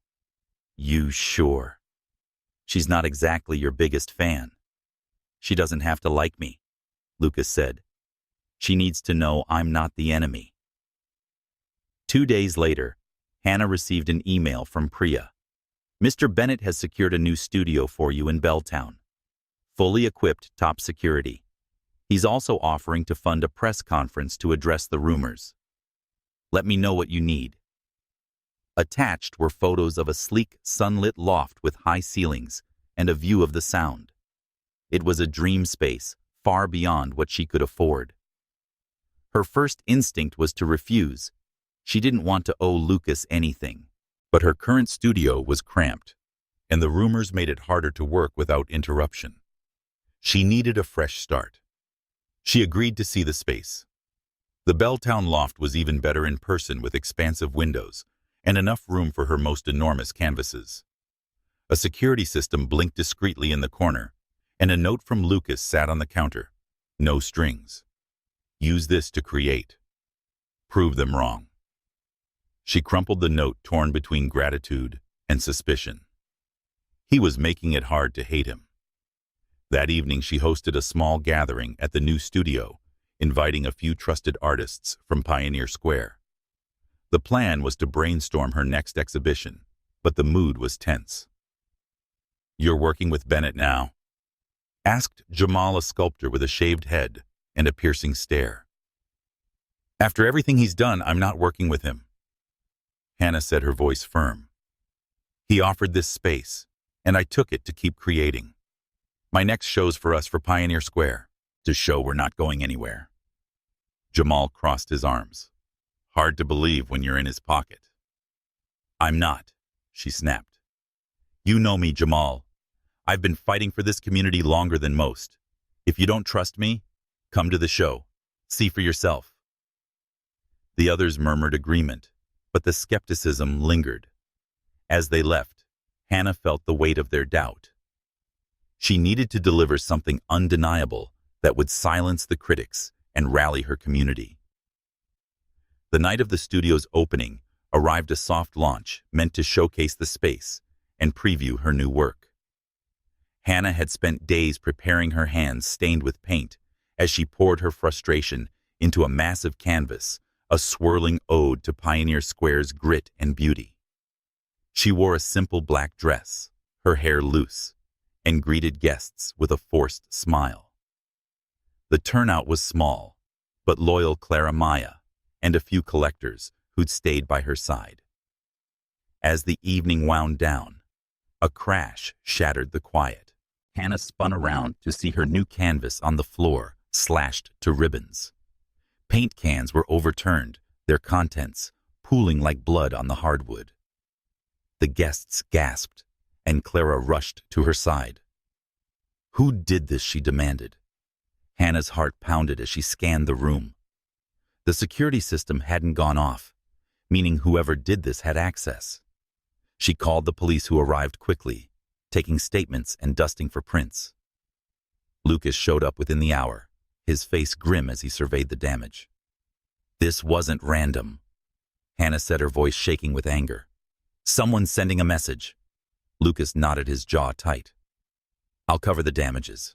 "You sure? She's not exactly your biggest fan." "She doesn't have to like me," Lucas said. "She needs to know I'm not the enemy." 2 days later, Hannah received an email from Priya. "Mr. Bennett has secured a new studio for you in Belltown. Fully equipped, top security. He's also offering to fund a press conference to address the rumors. Let me know what you need." Attached were photos of a sleek, sunlit loft with high ceilings and a view of the Sound. It was a dream space, far beyond what she could afford. Her first instinct was to refuse. She didn't want to owe Lucas anything. But her current studio was cramped, and the rumors made it harder to work without interruption. She needed a fresh start. She agreed to see the space. The Belltown loft was even better in person, with expansive windows and enough room for her most enormous canvases. A security system blinked discreetly in the corner, and a note from Lucas sat on the counter. "No strings. Use this to create. Prove them wrong." She crumpled the note, torn between gratitude and suspicion. He was making it hard to hate him. That evening, she hosted a small gathering at the new studio, inviting a few trusted artists from Pioneer Square. The plan was to brainstorm her next exhibition, but the mood was tense. "You're working with Bennett now?" asked Jamal, a sculptor with a shaved head and a piercing stare. "After everything he's done, I'm not working with him," Hannah said, her voice firm. "He offered this space, and I took it to keep creating. My next show's for us, for Pioneer Square, to show we're not going anywhere." Jamal crossed his arms. "Hard to believe when you're in his pocket." "I'm not," she snapped. You know me, Jamal. I've been fighting for this community longer than most. If you don't trust me, come to the show. See for yourself." The others murmured agreement, but the skepticism lingered. As they left, Hannah felt the weight of their doubt. She needed to deliver something undeniable that would silence the critics and rally her community. The night of the studio's opening arrived a soft launch meant to showcase the space and preview her new work. Hannah had spent days preparing her hands stained with paint as she poured her frustration into a massive canvas, a swirling ode to Pioneer Square's grit and beauty. She wore a simple black dress, her hair loose, and greeted guests with a forced smile. The turnout was small, but loyal Clara Maya and a few collectors who'd stayed by her side. As the evening wound down, a crash shattered the quiet. Hannah spun around to see her new canvas on the floor, slashed to ribbons. Paint cans were overturned, their contents pooling like blood on the hardwood. The guests gasped, and Clara rushed to her side. "Who did this?" she demanded. Hannah's heart pounded as she scanned the room. The security system hadn't gone off, meaning whoever did this had access. She called the police, who arrived quickly, taking statements and dusting for prints. Lucas showed up within the hour, his face grim as he surveyed the damage. "This wasn't random," Hannah said, her voice shaking with anger. "Someone's sending a message." Lucas nodded, his jaw tight. "I'll cover the damages.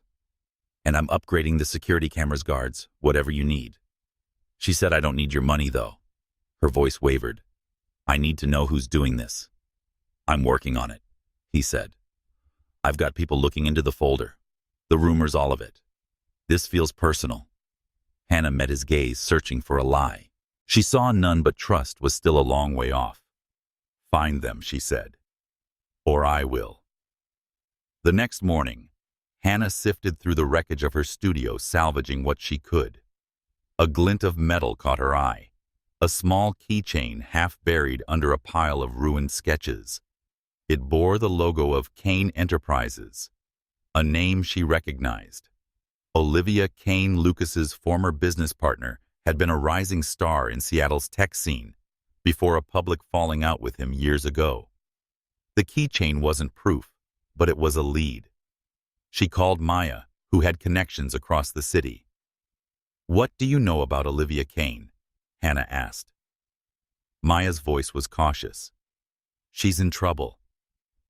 And I'm upgrading the security cameras, guards, whatever you need." She said, "I don't need your money, though." Her voice wavered. "I need to know who's doing this." "I'm working on it," he said. "I've got people looking into the folder. The rumors, all of it. This feels personal." Hannah met his gaze, searching for a lie. She saw none, but trust was still a long way off. "Find them," she said. "Or I will." The next morning, Hannah sifted through the wreckage of her studio, salvaging what she could. A glint of metal caught her eye, a small keychain half buried under a pile of ruined sketches. It bore the logo of Kane Enterprises, a name she recognized. Olivia Kane, Lucas's former business partner, had been a rising star in Seattle's tech scene before a public falling out with him years ago. The keychain wasn't proof, but it was a lead. She called Maya, who had connections across the city. "What do you know about Olivia Kane?" Hannah asked. Maya's voice was cautious. "She's in trouble.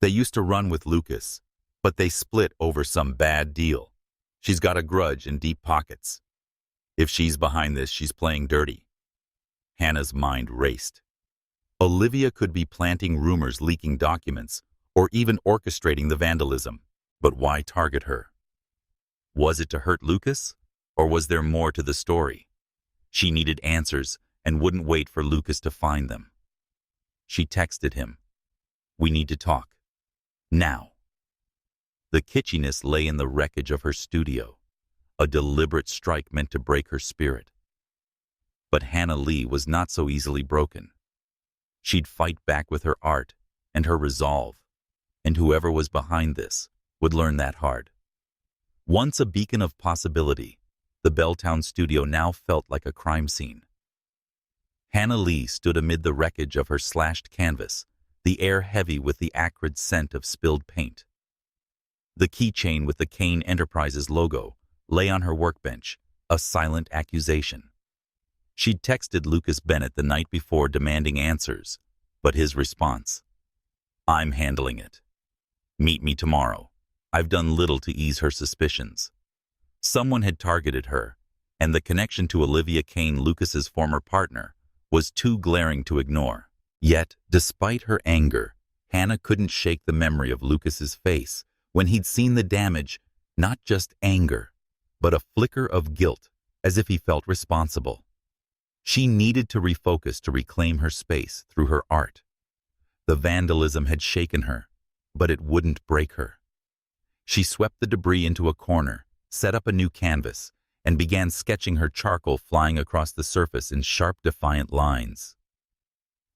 They used to run with Lucas, but they split over some bad deal. She's got a grudge and deep pockets. If she's behind this, she's playing dirty." Hannah's mind raced. Olivia could be planting rumors, leaking documents, or even orchestrating the vandalism. But why target her? Was it to hurt Lucas, or was there more to the story? She needed answers and wouldn't wait for Lucas to find them. She texted him, "We need to talk. Now." The kitschiness lay in the wreckage of her studio, a deliberate strike meant to break her spirit. But Hannah Lee was not so easily broken. She'd fight back with her art and her resolve, and whoever was behind this would learn that hard. Once a beacon of possibility, the Belltown studio now felt like a crime scene. Hannah Lee stood amid the wreckage of her slashed canvas, the air heavy with the acrid scent of spilled paint. The keychain with the Kane Enterprises logo lay on her workbench, a silent accusation. She'd texted Lucas Bennett the night before demanding answers, but his response, "I'm handling it. Meet me tomorrow." I've done little to ease her suspicions. Someone had targeted her, and the connection to Olivia Kane, Lucas's former partner, was too glaring to ignore. Yet, despite her anger, Hannah couldn't shake the memory of Lucas's face when he'd seen the damage, not just anger, but a flicker of guilt, as if he felt responsible. She needed to refocus to reclaim her space through her art. The vandalism had shaken her, but it wouldn't break her. She swept the debris into a corner, set up a new canvas, and began sketching, her charcoal flying across the surface in sharp, defiant lines.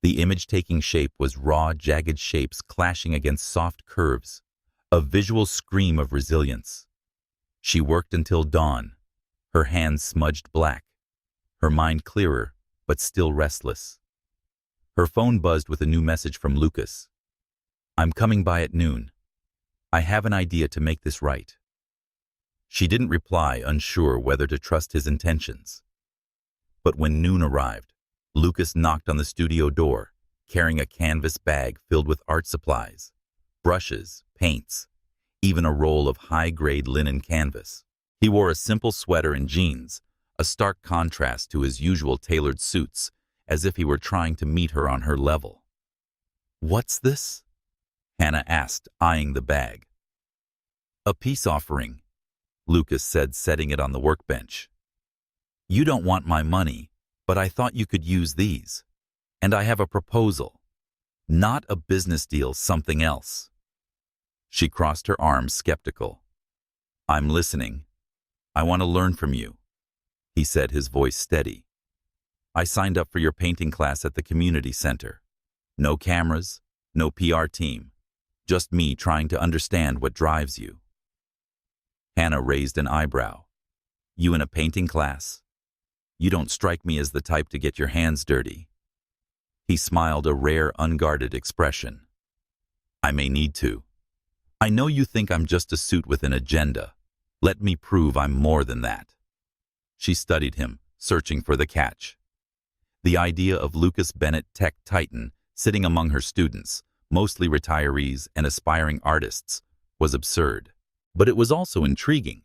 The image-taking shape was raw, jagged shapes clashing against soft curves, a visual scream of resilience. She worked until dawn, her hands smudged black, her mind clearer, but still restless. Her phone buzzed with a new message from Lucas. "I'm coming by at noon. I have an idea to make this right." She didn't reply, unsure whether to trust his intentions. But when noon arrived, Lucas knocked on the studio door, carrying a canvas bag filled with art supplies, brushes, paints, even a roll of high-grade linen canvas. He wore a simple sweater and jeans, a stark contrast to his usual tailored suits, as if he were trying to meet her on her level. "What's this?" Hannah asked, eyeing the bag. "A peace offering," Lucas said, setting it on the workbench. "You don't want my money, but I thought you could use these. And I have a proposal. Not a business deal, something else." She crossed her arms, skeptical. "I'm listening. I want to learn from you," he said, his voice steady. "I signed up for your painting class at the community center. No cameras, no PR team, just me trying to understand what drives you." Hannah raised an eyebrow. "You in a painting class? You don't strike me as the type to get your hands dirty." He smiled, a rare, unguarded expression. "I may need to. I know you think I'm just a suit with an agenda. Let me prove I'm more than that." She studied him, searching for the catch. The idea of Lucas Bennett, tech titan, sitting among her students, mostly retirees and aspiring artists, was absurd. But it was also intriguing.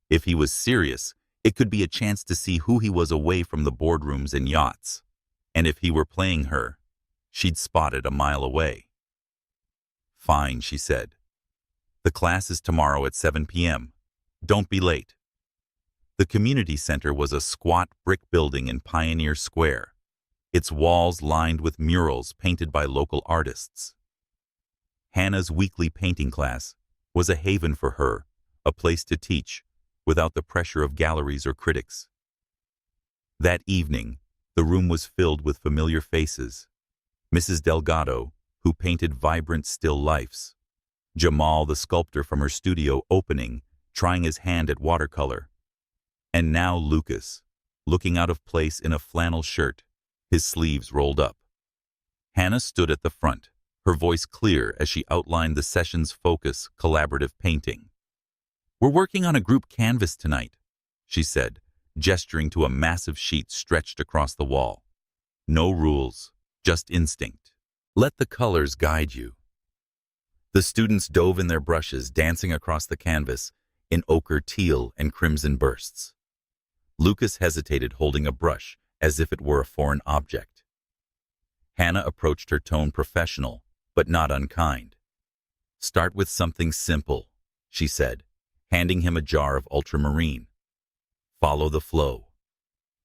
If he was serious, it could be a chance to see who he was away from the boardrooms and yachts. And if he were playing her, she'd spot it a mile away. "Fine," she said. "The class is tomorrow at 7 p.m. Don't be late." The community center was a squat brick building in Pioneer Square, its walls lined with murals painted by local artists. Hannah's weekly painting class was a haven for her, a place to teach, without the pressure of galleries or critics. That evening, the room was filled with familiar faces. Mrs. Delgado, who painted vibrant still lifes. Jamal, the sculptor from her studio opening, trying his hand at watercolor. And now Lucas, looking out of place in a flannel shirt, his sleeves rolled up. Hannah stood at the front, her voice clear as she outlined the session's focus: collaborative painting. "We're working on a group canvas tonight," she said, gesturing to a massive sheet stretched across the wall. "No rules, just instinct. Let the colors guide you." The students dove in their brushes, dancing across the canvas in ochre, teal, and crimson bursts. Lucas hesitated, holding a brush as if it were a foreign object. Hannah approached her tone professional, but not unkind. "Start with something simple," she said, handing him a jar of ultramarine. "Follow the flow."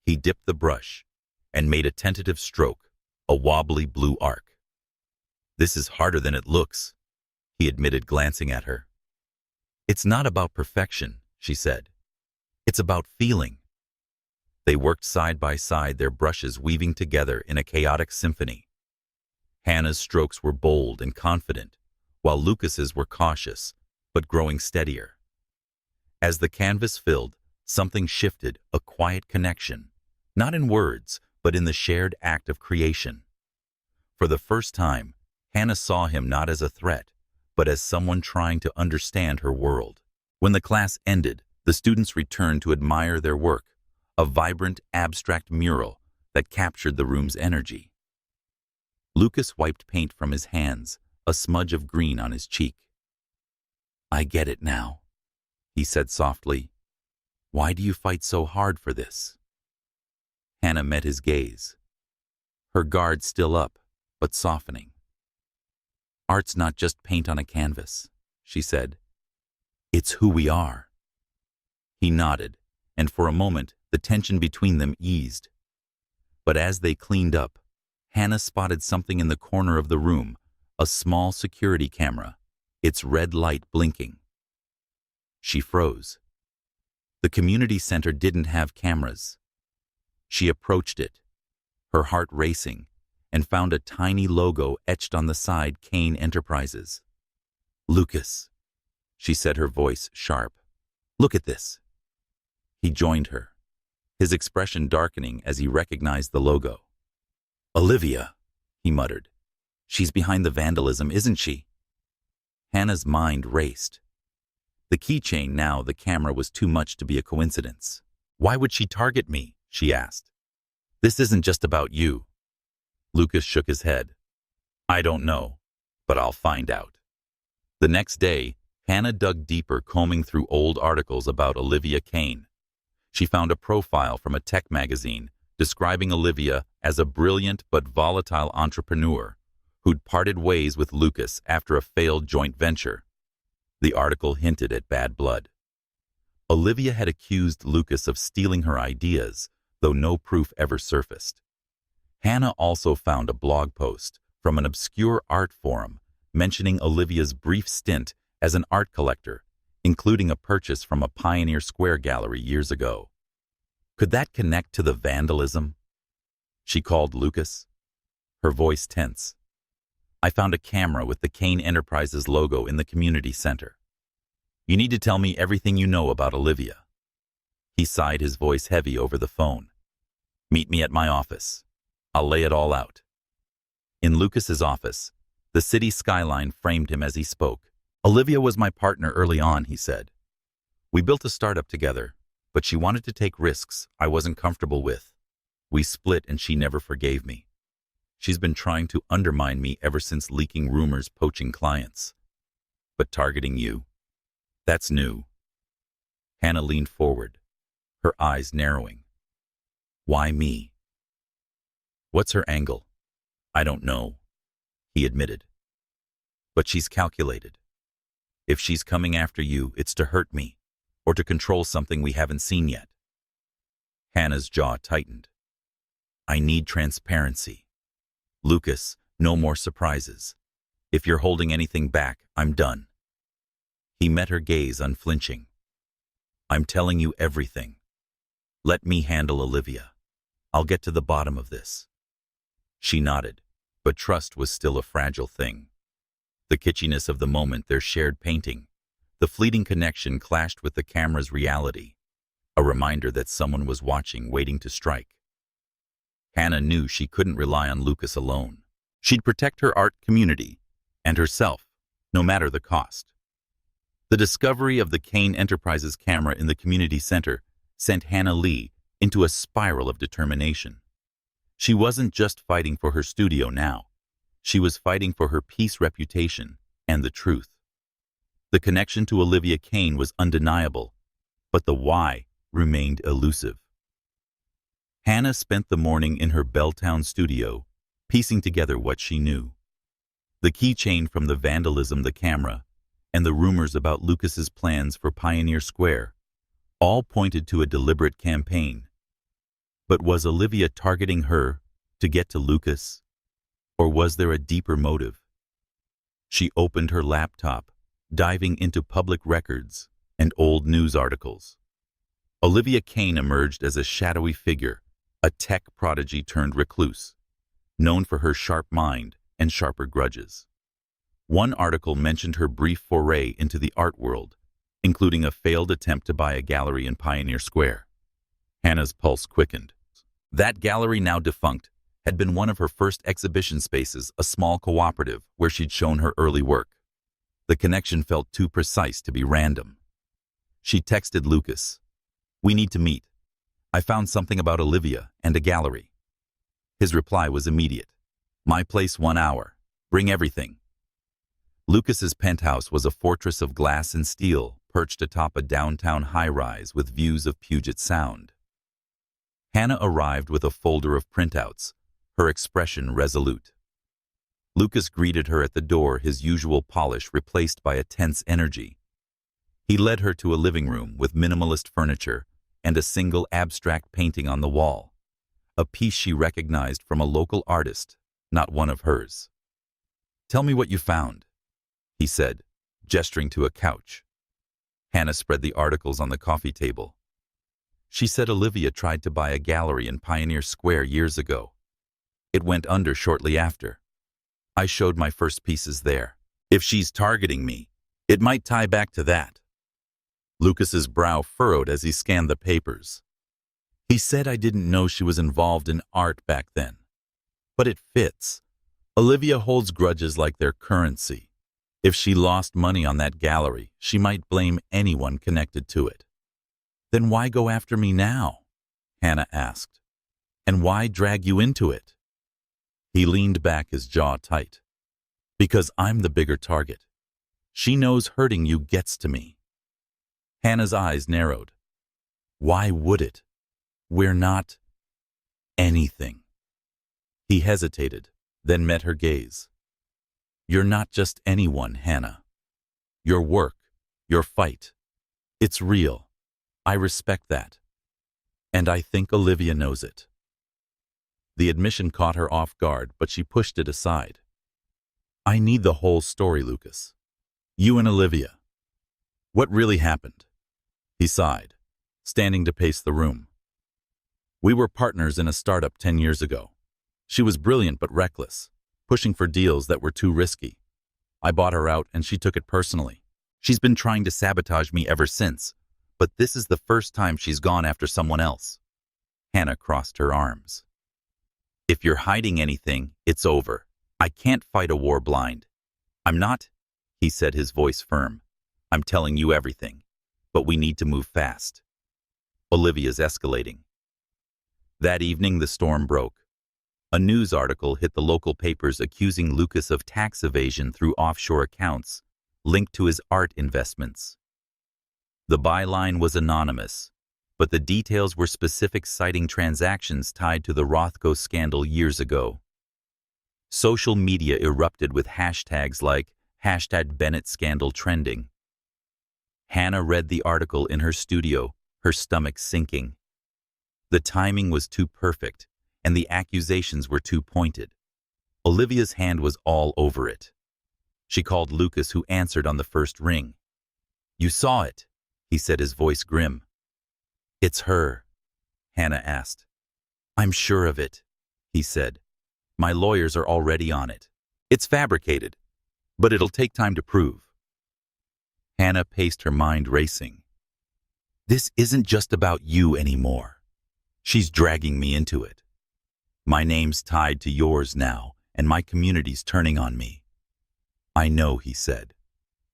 He dipped the brush and made a tentative stroke, a wobbly blue arc. "This is harder than it looks," he admitted, glancing at her. "It's not about perfection," she said. "It's about feeling." They worked side by side, their brushes weaving together in a chaotic symphony. Hannah's strokes were bold and confident, while Lucas's were cautious, but growing steadier. As the canvas filled, something shifted, a quiet connection, not in words, but in the shared act of creation. For the first time, Hannah saw him not as a threat, but as someone trying to understand her world. When the class ended, the students returned to admire their work, a vibrant, abstract mural that captured the room's energy. Lucas wiped paint from his hands, a smudge of green on his cheek. "I get it now," he said softly. "Why do you fight so hard for this?" Hannah met his gaze, her guard still up, but softening. "Art's not just paint on a canvas," she said. "It's who we are." He nodded, and for a moment the tension between them eased. But as they cleaned up, Hannah spotted something in the corner of the room, a small security camera, its red light blinking. She froze. The community center didn't have cameras. She approached it, her heart racing, and found a tiny logo etched on the side, Kane Enterprises. "Lucas," she said, her voice sharp. "Look at this." He joined her, his expression darkening as he recognized the logo. "Olivia," he muttered. "She's behind the vandalism, isn't she?" Hannah's mind raced. The keychain now, the camera, was too much to be a coincidence. "Why would she target me?" she asked. "This isn't just about you." Lucas shook his head. "I don't know, but I'll find out." The next day, Hannah dug deeper, combing through old articles about Olivia Kane. She found a profile from a tech magazine describing Olivia as a brilliant but volatile entrepreneur who'd parted ways with Lucas after a failed joint venture. The article hinted at bad blood. Olivia had accused Lucas of stealing her ideas, though no proof ever surfaced. Hannah also found a blog post from an obscure art forum mentioning Olivia's brief stint as an art collector, including a purchase from a Pioneer Square gallery years ago. Could that connect to the vandalism? She called Lucas, her voice tense. "I found a camera with the Kane Enterprises logo in the community center. You need to tell me everything you know about Olivia." He sighed, his voice heavy over the phone. "Meet me at my office. I'll lay it all out." In Lucas's office, the city skyline framed him as he spoke. "Olivia was my partner early on," he said. "We built a startup together, but she wanted to take risks I wasn't comfortable with. We split and she never forgave me. She's been trying to undermine me ever since, leaking rumors, poaching clients. But targeting you, that's new." Hannah leaned forward, her eyes narrowing. "Why me?" "What's her angle?" "I don't know," he admitted. "But she's calculated. If she's coming after you, it's to hurt me, or to control something we haven't seen yet." Hannah's jaw tightened. "I need transparency. Lucas, no more surprises. If you're holding anything back, I'm done." He met her gaze, unflinching. "I'm telling you everything. Let me handle Olivia. I'll get to the bottom of this." She nodded, but trust was still a fragile thing. The kitschiness of the moment, their shared painting, the fleeting connection clashed with the camera's reality, a reminder that someone was watching, waiting to strike. Hannah knew she couldn't rely on Lucas alone. She'd protect her art community and herself, no matter the cost. The discovery of the Kane Enterprises camera in the community center sent Hannah Lee into a spiral of determination. She wasn't just fighting for her studio now. She was fighting for her peace, reputation, and the truth. The connection to Olivia Kane was undeniable, but the why remained elusive. Hannah spent the morning in her Belltown studio, piecing together what she knew. The keychain from the vandalism, the camera, and the rumors about Lucas's plans for Pioneer Square all pointed to a deliberate campaign. But was Olivia targeting her to get to Lucas? Or was there a deeper motive? She opened her laptop, diving into public records and old news articles. Olivia Kane emerged as a shadowy figure, a tech prodigy turned recluse, known for her sharp mind and sharper grudges. One article mentioned her brief foray into the art world, including a failed attempt to buy a gallery in Pioneer Square. Hannah's pulse quickened. That gallery, now defunct, had been one of her first exhibition spaces, a small cooperative where she'd shown her early work. The connection felt too precise to be random. She texted Lucas, "We need to meet. I found something about Olivia and a gallery." His reply was immediate. "My place, 1 hour. Bring everything." Lucas's penthouse was a fortress of glass and steel, perched atop a downtown high-rise with views of Puget Sound. Hannah arrived with a folder of printouts, her expression resolute. Lucas greeted her at the door, his usual polish replaced by a tense energy. He led her to a living room with minimalist furniture and a single abstract painting on the wall, a piece she recognized from a local artist, not one of hers. "Tell me what you found," he said, gesturing to a couch. Hannah spread the articles on the coffee table. She said Olivia tried to buy a gallery in Pioneer Square years ago. It went under shortly after. I showed my first pieces there. If she's targeting me, it might tie back to that. Lucas's brow furrowed as he scanned the papers. He said I didn't know she was involved in art back then. But it fits. Olivia holds grudges like their currency. If she lost money on that gallery, she might blame anyone connected to it. Then why go after me now? Hannah asked. And why drag you into it? He leaned back, his jaw tight. Because I'm the bigger target. She knows hurting you gets to me. Hannah's eyes narrowed. Why would it? We're not anything. He hesitated, then met her gaze. You're not just anyone, Hannah. Your work, your fight. It's real. I respect that. And I think Olivia knows it. The admission caught her off guard, but she pushed it aside. I need the whole story, Lucas. You and Olivia. What really happened? He sighed, standing to pace the room. We were partners in a startup 10 years ago. She was brilliant but reckless, pushing for deals that were too risky. I bought her out and she took it personally. She's been trying to sabotage me ever since, but this is the first time she's gone after someone else. Hannah crossed her arms. If you're hiding anything, it's over. I can't fight a war blind. I'm not, he said, his voice firm. I'm telling you everything, but we need to move fast. Olivia's escalating. That evening, the storm broke. A news article hit the local papers accusing Lucas of tax evasion through offshore accounts linked to his art investments. The byline was anonymous, but the details were specific, citing transactions tied to the Rothko scandal years ago. Social media erupted with hashtags like #BennettScandal trending. Hannah read the article in her studio, her stomach sinking. The timing was too perfect, and the accusations were too pointed. Olivia's hand was all over it. She called Lucas, who answered on the first ring. You saw it, he said, his voice grim. It's her, Hannah asked. I'm sure of it, he said. My lawyers are already on it. It's fabricated, but it'll take time to prove. Hannah paced, her mind racing. This isn't just about you anymore. She's dragging me into it. My name's tied to yours now, and my community's turning on me. I know, he said.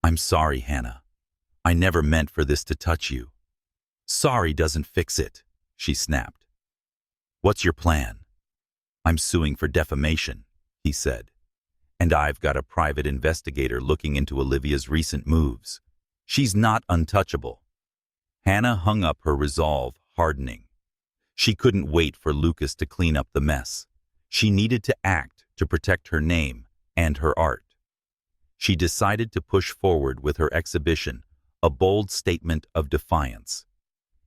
I'm sorry, Hannah. I never meant for this to touch you. Sorry doesn't fix it, she snapped. What's your plan? I'm suing for defamation, he said. And I've got a private investigator looking into Olivia's recent moves. She's not untouchable. Hannah hung up, her resolve hardening. She couldn't wait for Lucas to clean up the mess. She needed to act to protect her name and her art. She decided to push forward with her exhibition, a bold statement of defiance.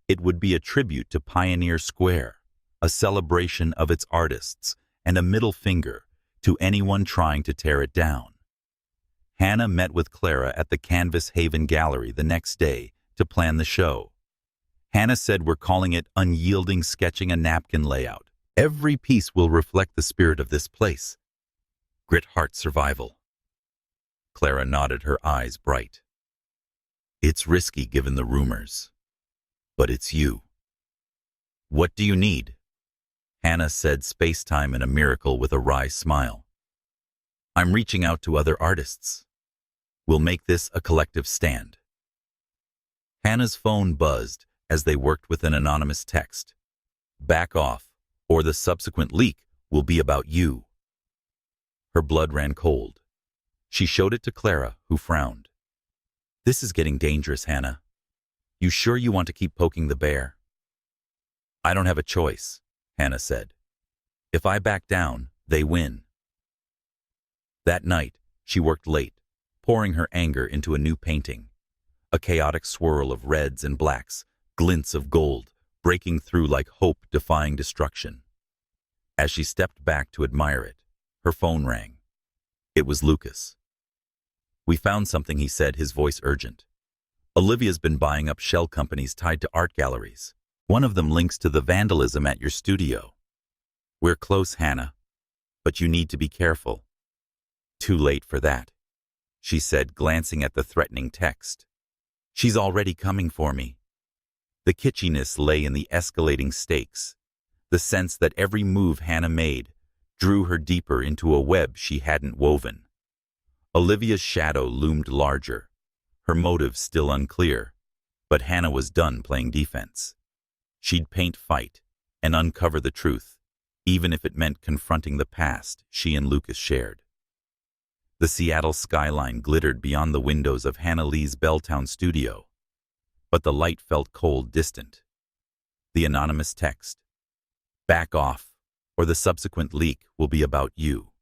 It would be a tribute to Pioneer Square, a celebration of its artists, and a middle finger to anyone trying to tear it down. Hannah met with Clara at the Canvas Haven Gallery the next day to plan the show. Hannah said, we're calling it Unyielding Sketching, a napkin layout. Every piece will reflect the spirit of this place. Grit, heart, survival. Clara nodded, her eyes bright. It's risky given the rumors, but it's you. What do you need? Hannah said, space-time and a miracle with a wry smile. I'm reaching out to other artists. We'll make this a collective stand. Hannah's phone buzzed as they worked with an anonymous text. Back off, or the subsequent leak will be about you. Her blood ran cold. She showed it to Clara, who frowned. This is getting dangerous, Hannah. You sure you want to keep poking the bear? I don't have a choice, Hannah said. If I back down, they win. That night, she worked late, pouring her anger into a new painting. A chaotic swirl of reds and blacks, glints of gold, breaking through like hope defying destruction. As she stepped back to admire it, her phone rang. It was Lucas. We found something, he said, his voice urgent. Olivia's been buying up shell companies tied to art galleries. One of them links to the vandalism at your studio. We're close, Hannah. but you need to be careful." "Too late for that," she said, glancing at the threatening text. "She's already coming for me." The kitschiness lay in the escalating stakes, the sense that every move Hannah made drew her deeper into a web she hadn't woven. Olivia's shadow loomed larger, her motives still unclear, but Hannah was done playing defense. She'd paint fight and uncover the truth, even if it meant confronting the past she and Lucas shared. The Seattle skyline glittered beyond the windows of Hannah Lee's Belltown studio, but the light felt cold, distant. The anonymous text, "Back off, or the subsequent leak will be about you,"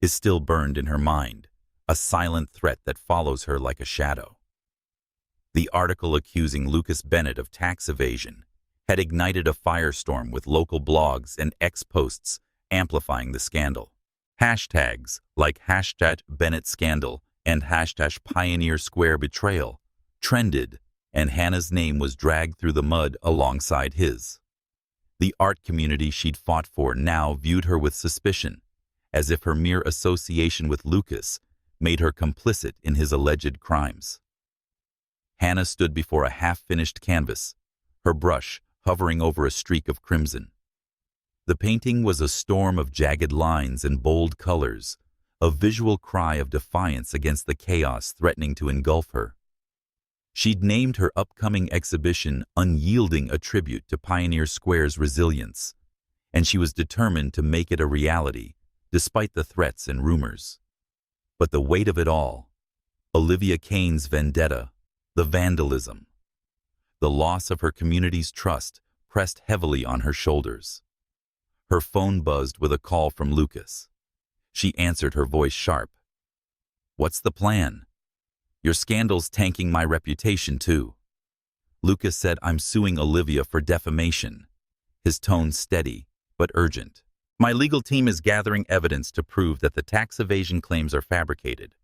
is still burned in her mind, a silent threat that follows her like a shadow. The article accusing Lucas Bennett of tax evasion had ignited a firestorm, with local blogs and ex-posts amplifying the scandal. Hashtags like #BennettScandal and #Pioneer Square Betrayal trended, and Hannah's name was dragged through the mud alongside his. The art community she'd fought for now viewed her with suspicion, as if her mere association with Lucas made her complicit in his alleged crimes. Hannah stood before a half-finished canvas, her brush hovering over a streak of crimson. The painting was a storm of jagged lines and bold colors, a visual cry of defiance against the chaos threatening to engulf her. She'd named her upcoming exhibition Unyielding, a tribute to Pioneer Square's resilience, and she was determined to make it a reality, despite the threats and rumors. But the weight of it all, Olivia Kane's vendetta, the vandalism, the loss of her community's trust pressed heavily on her shoulders. Her phone buzzed with a call from Lucas. She answered, her voice sharp. "What's the plan? Your scandal's tanking my reputation too." Lucas said, "I'm suing Olivia for defamation," his tone steady but urgent. "My legal team is gathering evidence to prove that the tax evasion claims are fabricated.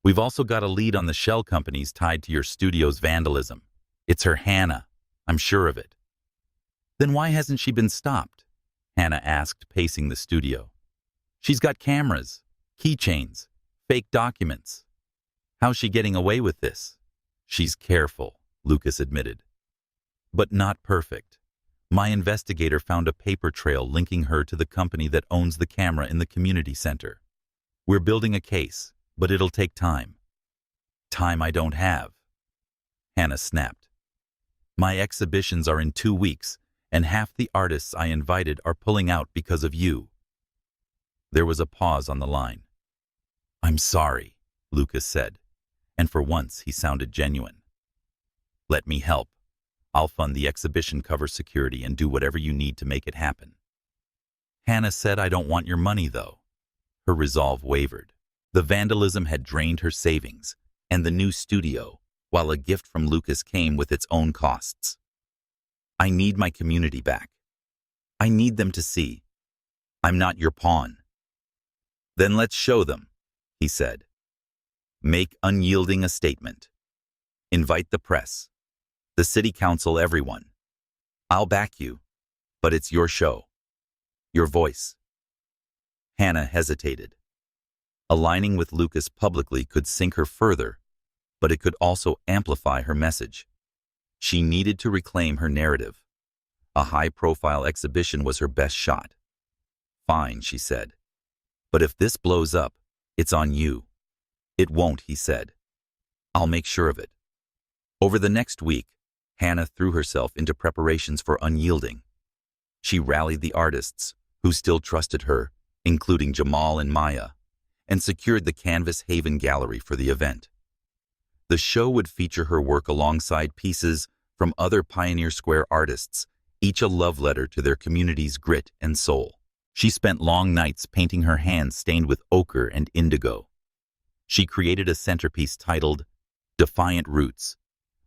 We've also got a lead on the shell companies tied to your studio's vandalism. It's her Hannah. I'm sure of it." "Then why hasn't she been stopped?" Hannah asked, pacing the studio. "She's got cameras, keychains, fake documents. How's she getting away with this?" "She's careful," Lucas admitted. "But not perfect. My investigator found a paper trail linking her to the company that owns the camera in the community center. We're building a case, but it'll take time." "Time I don't have," Hannah snapped. "My exhibitions are in 2 weeks, and half the artists I invited are pulling out because of you." There was a pause on the line. "I'm sorry," Lucas said, and for once he sounded genuine. "Let me help. I'll fund the exhibition cover security and do whatever you need to make it happen." Hannah said, "I don't want your money, though." Her resolve wavered. The vandalism had drained her savings and the new studio, while a gift from Lucas came with its own costs. "I need my community back. I need them to see I'm not your pawn." "Then let's show them," he said. "Make Unyielding a statement. Invite the press, the city council, everyone. I'll back you, but it's your show, your voice." Hannah hesitated. Aligning with Lucas publicly could sink her further, but it could also amplify her message. She needed to reclaim her narrative. A high-profile exhibition was her best shot. "Fine," she said. "But if this blows up, it's on you." "It won't," he said. "I'll make sure of it." Over the next week, Hannah threw herself into preparations for Unyielding. She rallied the artists who still trusted her, including Jamal and Maya, and secured the Canvas Haven Gallery for the event. The show would feature her work alongside pieces from other Pioneer Square artists, each a love letter to their community's grit and soul. She spent long nights painting, her hands stained with ochre and indigo. She created a centerpiece titled Defiant Roots,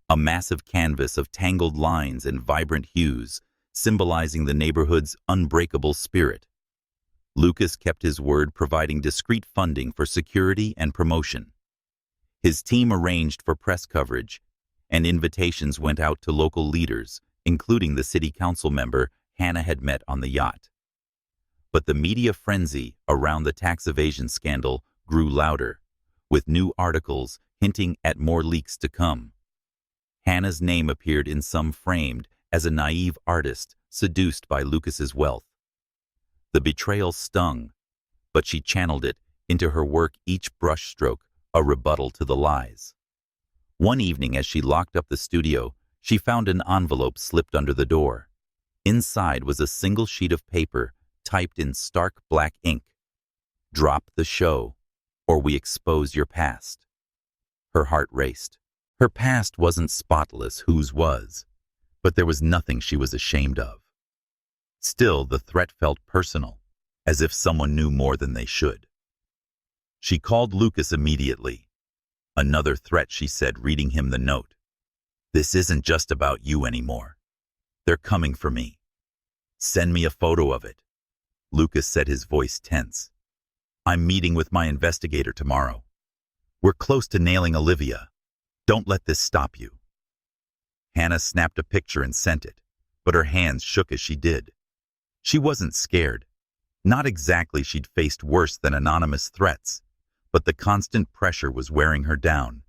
a massive canvas of tangled lines and vibrant hues, symbolizing the neighborhood's unbreakable spirit. Lucas kept his word, providing discreet funding for security and promotion. His team arranged for press coverage, and invitations went out to local leaders, including the city council member Hannah had met on the yacht. But the media frenzy around the tax evasion scandal grew louder, with new articles hinting at more leaks to come. Hannah's name appeared in some framed as a naive artist seduced by Lucas's wealth. The betrayal stung, but she channeled it into her work, each brushstroke a rebuttal to the lies. One evening, as she locked up the studio, she found an envelope slipped under the door. Inside was a single sheet of paper typed in stark black ink. "Drop the show, or we expose your past." Her heart raced. Her past wasn't spotless, whose was, but there was nothing she was ashamed of. Still, the threat felt personal, as if someone knew more than they should. She called Lucas immediately. "Another threat," she said, reading him the note. "This isn't just about you anymore. They're coming for me. Send me a photo of it." Lucas said, his voice tense. "I'm meeting with my investigator tomorrow. We're close to nailing Olivia. Don't let this stop you." Hannah snapped a picture and sent it, but her hands shook as she did. She wasn't scared. Not exactly. She'd faced worse than anonymous threats, but the constant pressure was wearing her down.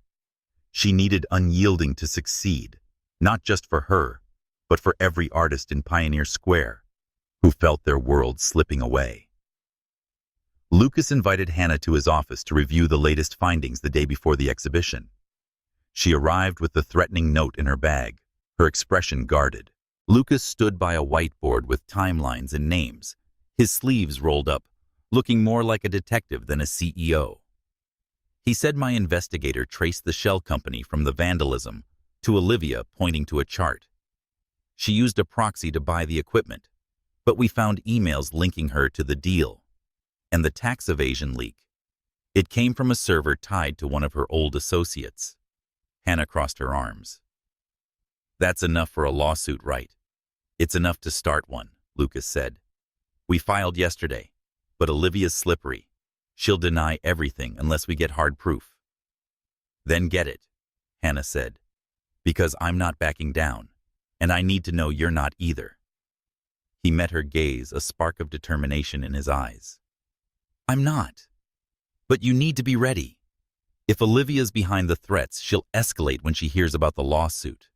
She needed unyielding to succeed, not just for her, but for every artist in Pioneer Square who felt their world slipping away. Lucas invited Hannah to his office to review the latest findings the day before the exhibition. She arrived with the threatening note in her bag, her expression guarded. Lucas stood by a whiteboard with timelines and names, his sleeves rolled up, looking more like a detective than a CEO. He said, "My investigator traced the shell company from the Vandalism to Olivia, pointing to a chart. She used a proxy to buy the equipment, but we found emails linking her to the deal. And the tax evasion leak. It came from a server tied to one of her old associates." Hannah crossed her arms. "That's enough for a lawsuit, right?" "It's enough to start one," Lucas said. "We filed yesterday, but Olivia's slippery. She'll deny everything unless we get hard proof." "Then get it," Hannah said, "because I'm not backing down, and I need to know you're not either." He met her gaze, a spark of determination in his eyes. "I'm not. But you need to be ready. If Olivia's behind the threats, she'll escalate when she hears about the lawsuit."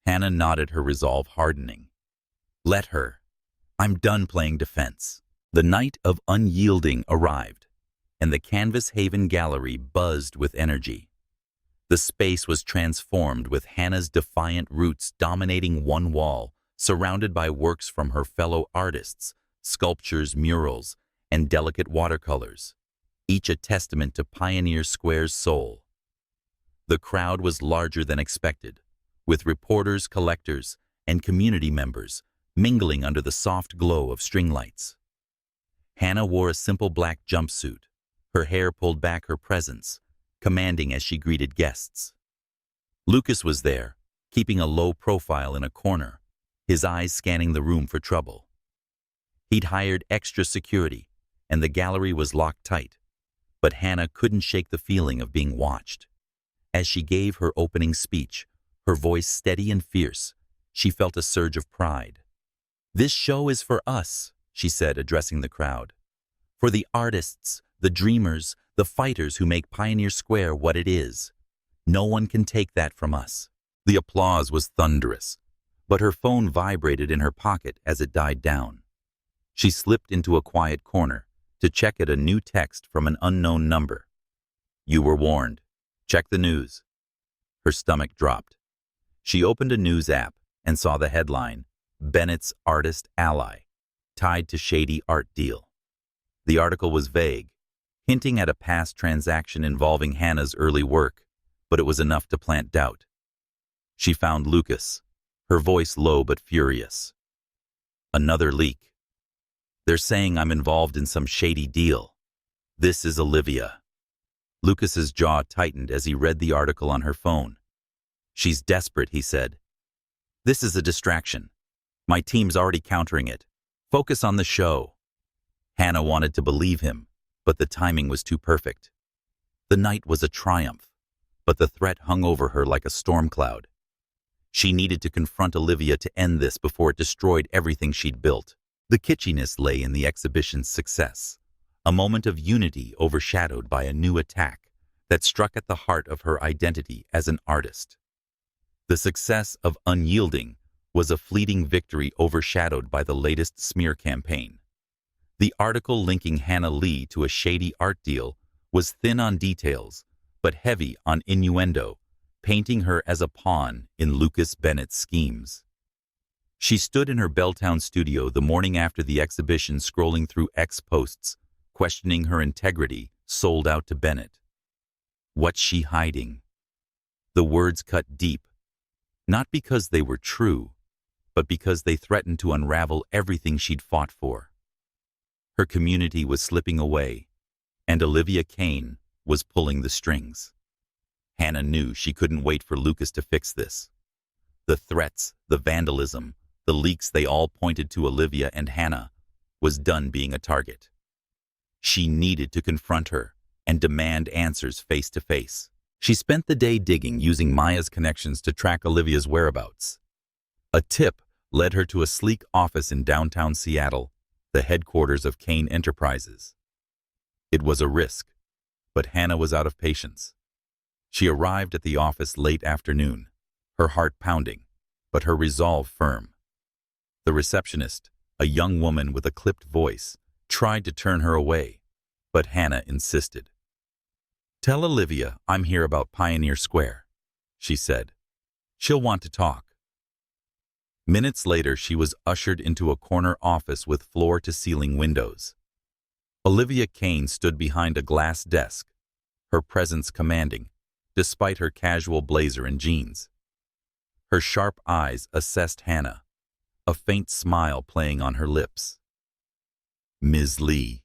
Hannah nodded, her resolve hardening. "Let her. I'm done playing defense." The night of unyielding arrived, and the Canvas Haven Gallery buzzed with energy. The space was transformed, with Hannah's defiant roots dominating one wall, surrounded by works from her fellow artists, sculptures, murals, and delicate watercolors, each a testament to Pioneer Square's soul. The crowd was larger than expected, with reporters, collectors, and community members mingling under the soft glow of string lights. Hannah wore a simple black jumpsuit, her hair pulled back, her presence commanding as she greeted guests. Lucas was there, keeping a low profile in a corner, his eyes scanning the room for trouble. He'd hired extra security, and the gallery was locked tight, but Hannah couldn't shake the feeling of being watched. As she gave her opening speech, her voice steady and fierce, she felt a surge of pride. "This show is for us," she said, addressing the crowd. "For the artists, the dreamers, the fighters who make Pioneer Square what it is. No one can take that from us." The applause was thunderous, but her phone vibrated in her pocket as it died down. She slipped into a quiet corner to check at a new text from an unknown number. "You were warned. Check the news." Her stomach dropped. She opened a news app and saw the headline, "Bennett's Artist Ally, Tied to Shady Art Deal." The article was vague, hinting at a past transaction involving Hannah's early work, but it was enough to plant doubt. She found Lucas, her voice low but furious. "Another leak. They're saying I'm involved in some shady deal. This is Olivia." Lucas's jaw tightened as he read the article on her phone. "She's desperate," he said. "This is a distraction. My team's already countering it. Focus on the show." Hannah wanted to believe him, but the timing was too perfect. The night was a triumph, but the threat hung over her like a storm cloud. She needed to confront Olivia to end this before it destroyed everything she'd built. The kitschiness lay in the exhibition's success, a moment of unity overshadowed by a new attack that struck at the heart of her identity as an artist. The success of Unyielding was a fleeting victory overshadowed by the latest smear campaign. The article linking Hannah Lee to a shady art deal was thin on details, but heavy on innuendo, painting her as a pawn in Lucas Bennett's schemes. She stood in her Belltown studio the morning after the exhibition, scrolling through X posts, questioning her integrity, sold out to Bennett. What's she hiding? The words cut deep, not because they were true, but because they threatened to unravel everything she'd fought for. Her community was slipping away, and Olivia Kane was pulling the strings. Hannah knew she couldn't wait for Lucas to fix this. The threats, the vandalism, the leaks, they all pointed to Olivia, and Hannah was done being a target. She needed to confront her and demand answers face to face. She spent the day digging, using Maya's connections to track Olivia's whereabouts. A tip led her to a sleek office in downtown Seattle, the headquarters of Kane Enterprises. It was a risk, but Hannah was out of patience. She arrived at the office late afternoon, her heart pounding, but her resolve firm. The receptionist, a young woman with a clipped voice, tried to turn her away, but Hannah insisted. "Tell Olivia I'm here about Pioneer Square," she said. "She'll want to talk." Minutes later, she was ushered into a corner office with floor-to-ceiling windows. Olivia Kane stood behind a glass desk, her presence commanding, despite her casual blazer and jeans. Her sharp eyes assessed Hannah, a faint smile playing on her lips. "Ms. Lee,"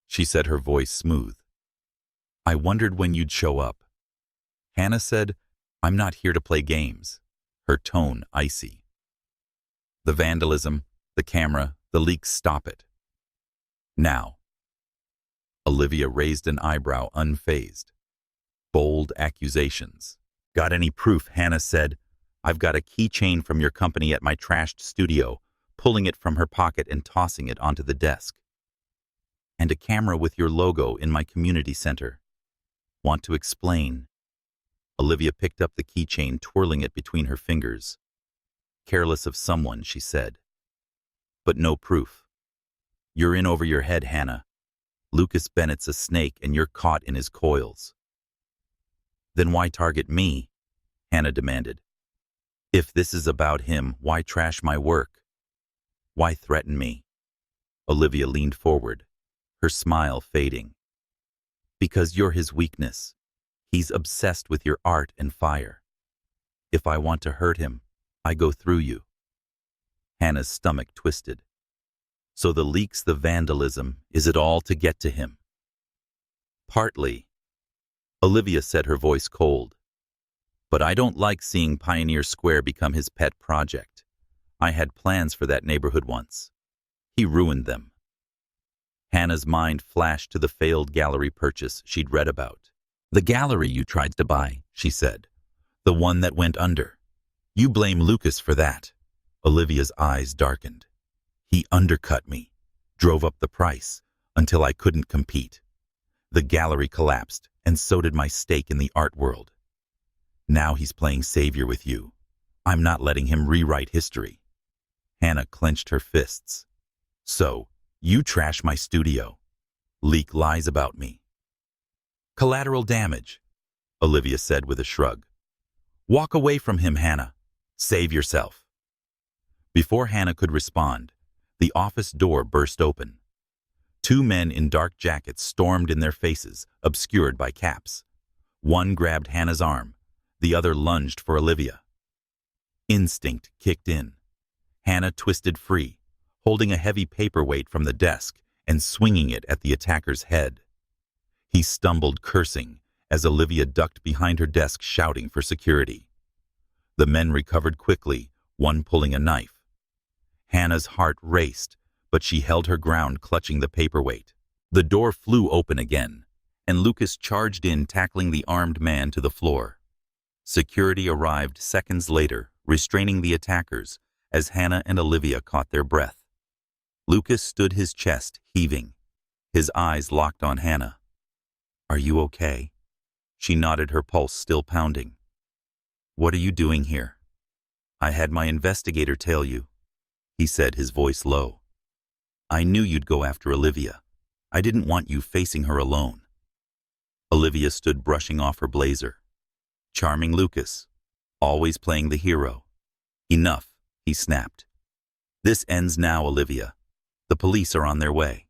she said, her voice smooth. "I wondered when you'd show up." Hannah said, "I'm not here to play games," her tone icy. "The vandalism, the camera, the leaks, stop it. Now." Olivia raised an eyebrow, unfazed. Bold accusations. "Got any proof?" Hannah said. "I've got a keychain from your company at my trashed studio," pulling it from her pocket and tossing it onto the desk. "And a camera with your logo in my community center. Want to explain?" Olivia picked up the keychain, twirling it between her fingers. "Careless of someone," she said. "But no proof. You're in over your head, Hannah. Lucas Bennett's a snake and you're caught in his coils." "Then why target me?" Hannah demanded. "If this is about him, why trash my work? Why threaten me?" Olivia leaned forward, her smile fading. "Because you're his weakness. He's obsessed with your art and fire. If I want to hurt him, I go through you." Hannah's stomach twisted. "So the leaks, the vandalism, is it all to get to him?" "Partly," Olivia said, her voice cold. "But I don't like seeing Pioneer Square become his pet project. I had plans for that neighborhood once. He ruined them." Hannah's mind flashed to the failed gallery purchase she'd read about. "The gallery you tried to buy," she said. "The one that went under. You blame Lucas for that." Olivia's eyes darkened. "He undercut me, drove up the price, until I couldn't compete. The gallery collapsed, and so did my stake in the art world. Now he's playing savior with you. I'm not letting him rewrite history." Hannah clenched her fists. "So, you trash my studio, leak lies about me." "Collateral damage," Olivia said with a shrug. "Walk away from him, Hannah. Save yourself." Before Hannah could respond, the office door burst open. Two men in dark jackets stormed in, their faces obscured by caps. One grabbed Hannah's arm, the other lunged for Olivia. Instinct kicked in. Hannah twisted free, holding a heavy paperweight from the desk and swinging it at the attacker's head. He stumbled, cursing, as Olivia ducked behind her desk, shouting for security. The men recovered quickly, one pulling a knife. Hannah's heart raced, but she held her ground, clutching the paperweight. The door flew open again, and Lucas charged in, tackling the armed man to the floor. Security arrived seconds later, restraining the attackers as Hannah and Olivia caught their breath. Lucas stood his chest, heaving, his eyes locked on Hannah. "Are you okay?" She nodded, her pulse still pounding. "What are you doing here?" "I had my investigator tail you," he said, his voice low. "I knew you'd go after Olivia. I didn't want you facing her alone." Olivia stood brushing off her blazer. Charming Lucas, always playing the hero. "Enough," he snapped. "This ends now, Olivia. The police are on their way."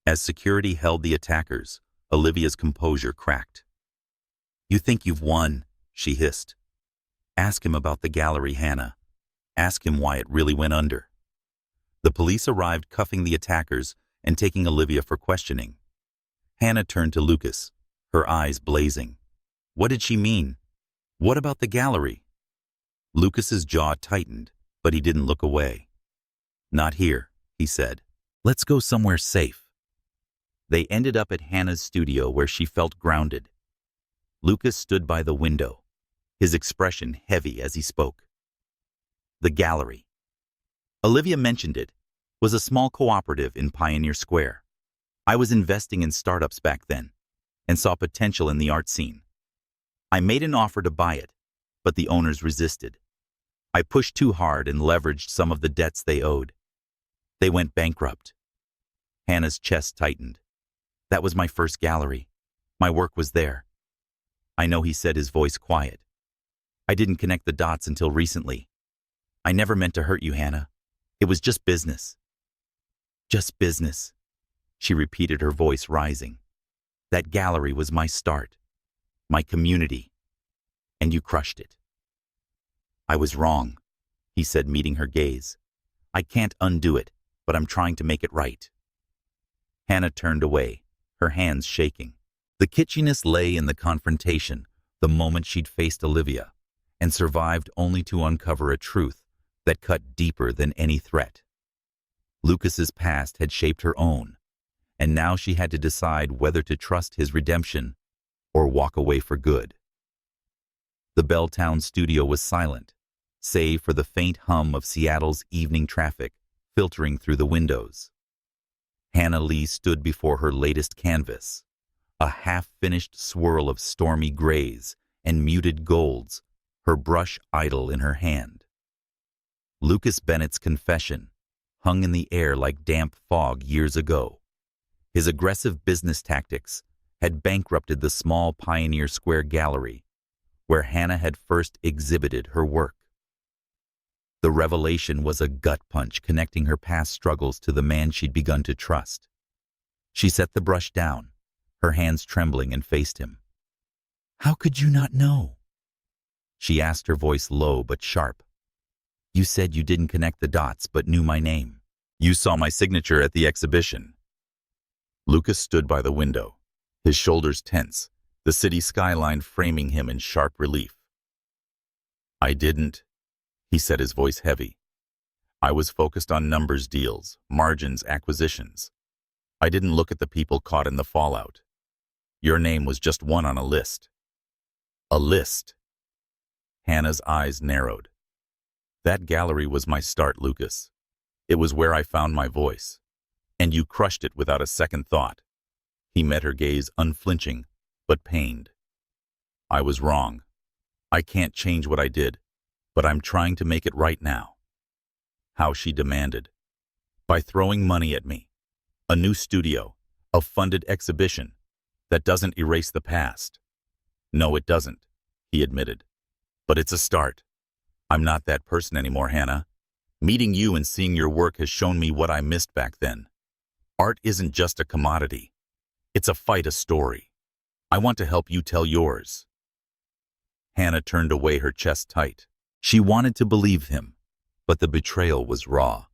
As security held the attackers, Olivia's composure cracked. "You think you've won," she hissed. "Ask him about the gallery, Hannah. Ask him why it really went under." The police arrived, cuffing the attackers and taking Olivia for questioning. Hannah turned to Lucas, her eyes blazing. What did she mean? What about the gallery? Lucas's jaw tightened, but he didn't look away. "Not here," he said. "Let's go somewhere safe." They ended up at Hannah's studio, where she felt grounded. Lucas stood by the window, his expression heavy as he spoke. The gallery. Olivia mentioned it, was a small cooperative in Pioneer Square. I was investing in startups back then and saw potential in the art scene. I made an offer to buy it, but the owners resisted. I pushed too hard and leveraged some of the debts they owed. They went bankrupt. Hannah's chest tightened. "That was my first gallery. My work was there." "I know," he said, his voice quiet. "I didn't connect the dots until recently. I never meant to hurt you, Hannah. It was just business." "Just business," she repeated, her voice rising. "That gallery was my start, my community, and you crushed it." "I was wrong," he said, meeting her gaze. "I can't undo it, but I'm trying to make it right." Hannah turned away, her hands shaking. The kitschiness lay in the confrontation, the moment she'd faced Olivia, and survived only to uncover a truth that cut deeper than any threat. Lucas's past had shaped her own, and now she had to decide whether to trust his redemption or walk away for good. The Belltown studio was silent, save for the faint hum of Seattle's evening traffic filtering through the windows. Hannah Lee stood before her latest canvas, a half-finished swirl of stormy grays and muted golds, her brush idle in her hand. Lucas Bennett's confession hung in the air like damp fog years ago. His aggressive business tactics had bankrupted the small Pioneer Square gallery, where Hannah had first exhibited her work. The revelation was a gut punch, connecting her past struggles to the man she'd begun to trust. She set the brush down, her hands trembling, and faced him. "How could you not know?" she asked, her voice low but sharp. "You said you didn't connect the dots but knew my name. You saw my signature at the exhibition." Lucas stood by the window, his shoulders tense, the city skyline framing him in sharp relief. "I didn't," he said, his voice heavy. "I was focused on numbers, deals, margins, acquisitions. I didn't look at the people caught in the fallout. Your name was just one on a list." "A list?" Hannah's eyes narrowed. "That gallery was my start, Lucas. It was where I found my voice. And you crushed it without a second thought." He met her gaze, unflinching, but pained. "I was wrong. I can't change what I did, but I'm trying to make it right now." How she demanded. "By throwing money at me. A new studio, a funded exhibition. That doesn't erase the past." "No, it doesn't," he admitted. "But it's a start. I'm not that person anymore, Hannah. Meeting you and seeing your work has shown me what I missed back then. Art isn't just a commodity. It's a fight, a story. I want to help you tell yours." Hannah turned away, her chest tight. She wanted to believe him, but the betrayal was raw.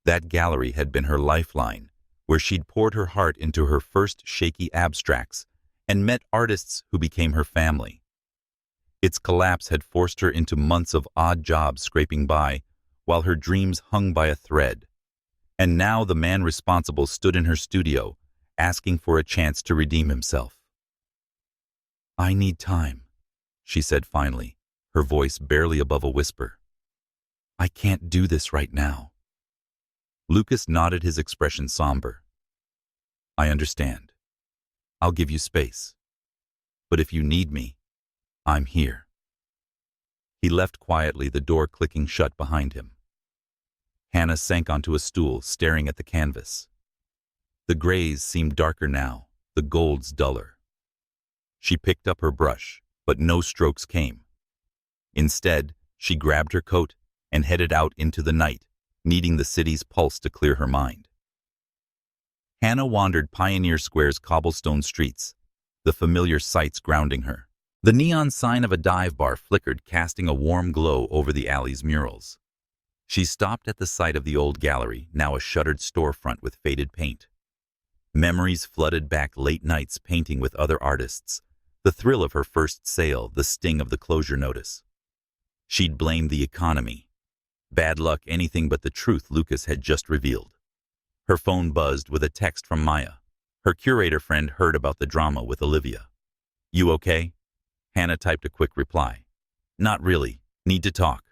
That gallery had been her lifeline, where she'd poured her heart into her first shaky abstracts and met artists who became her family. Its collapse had forced her into months of odd jobs scraping by, while her dreams hung by a thread. And now the man responsible stood in her studio, asking for a chance to redeem himself. "I need time," she said finally, her voice barely above a whisper. "I can't do this right now." Lucas nodded, his expression somber. I understand. I'll give you space. But if you need me, I'm here. He left quietly, the door clicking shut behind him. Hannah sank onto a stool, staring at the canvas. The grays seemed darker now, the golds duller. She picked up her brush, but no strokes came. Instead, she grabbed her coat and headed out into the night, needing the city's pulse to clear her mind. Hannah wandered Pioneer Square's cobblestone streets, the familiar sights grounding her. The neon sign of a dive bar flickered, casting a warm glow over the alley's murals. She stopped at the sight of the old gallery, now a shuttered storefront with faded paint. Memories flooded back, late nights painting with other artists, the thrill of her first sale, the sting of the closure notice. She'd blamed the economy. Bad luck, anything but the truth Lucas had just revealed. Her phone buzzed with a text from Maya. Her curator friend heard about the drama with Olivia. You okay? Hannah typed a quick reply. Not really. Need to talk.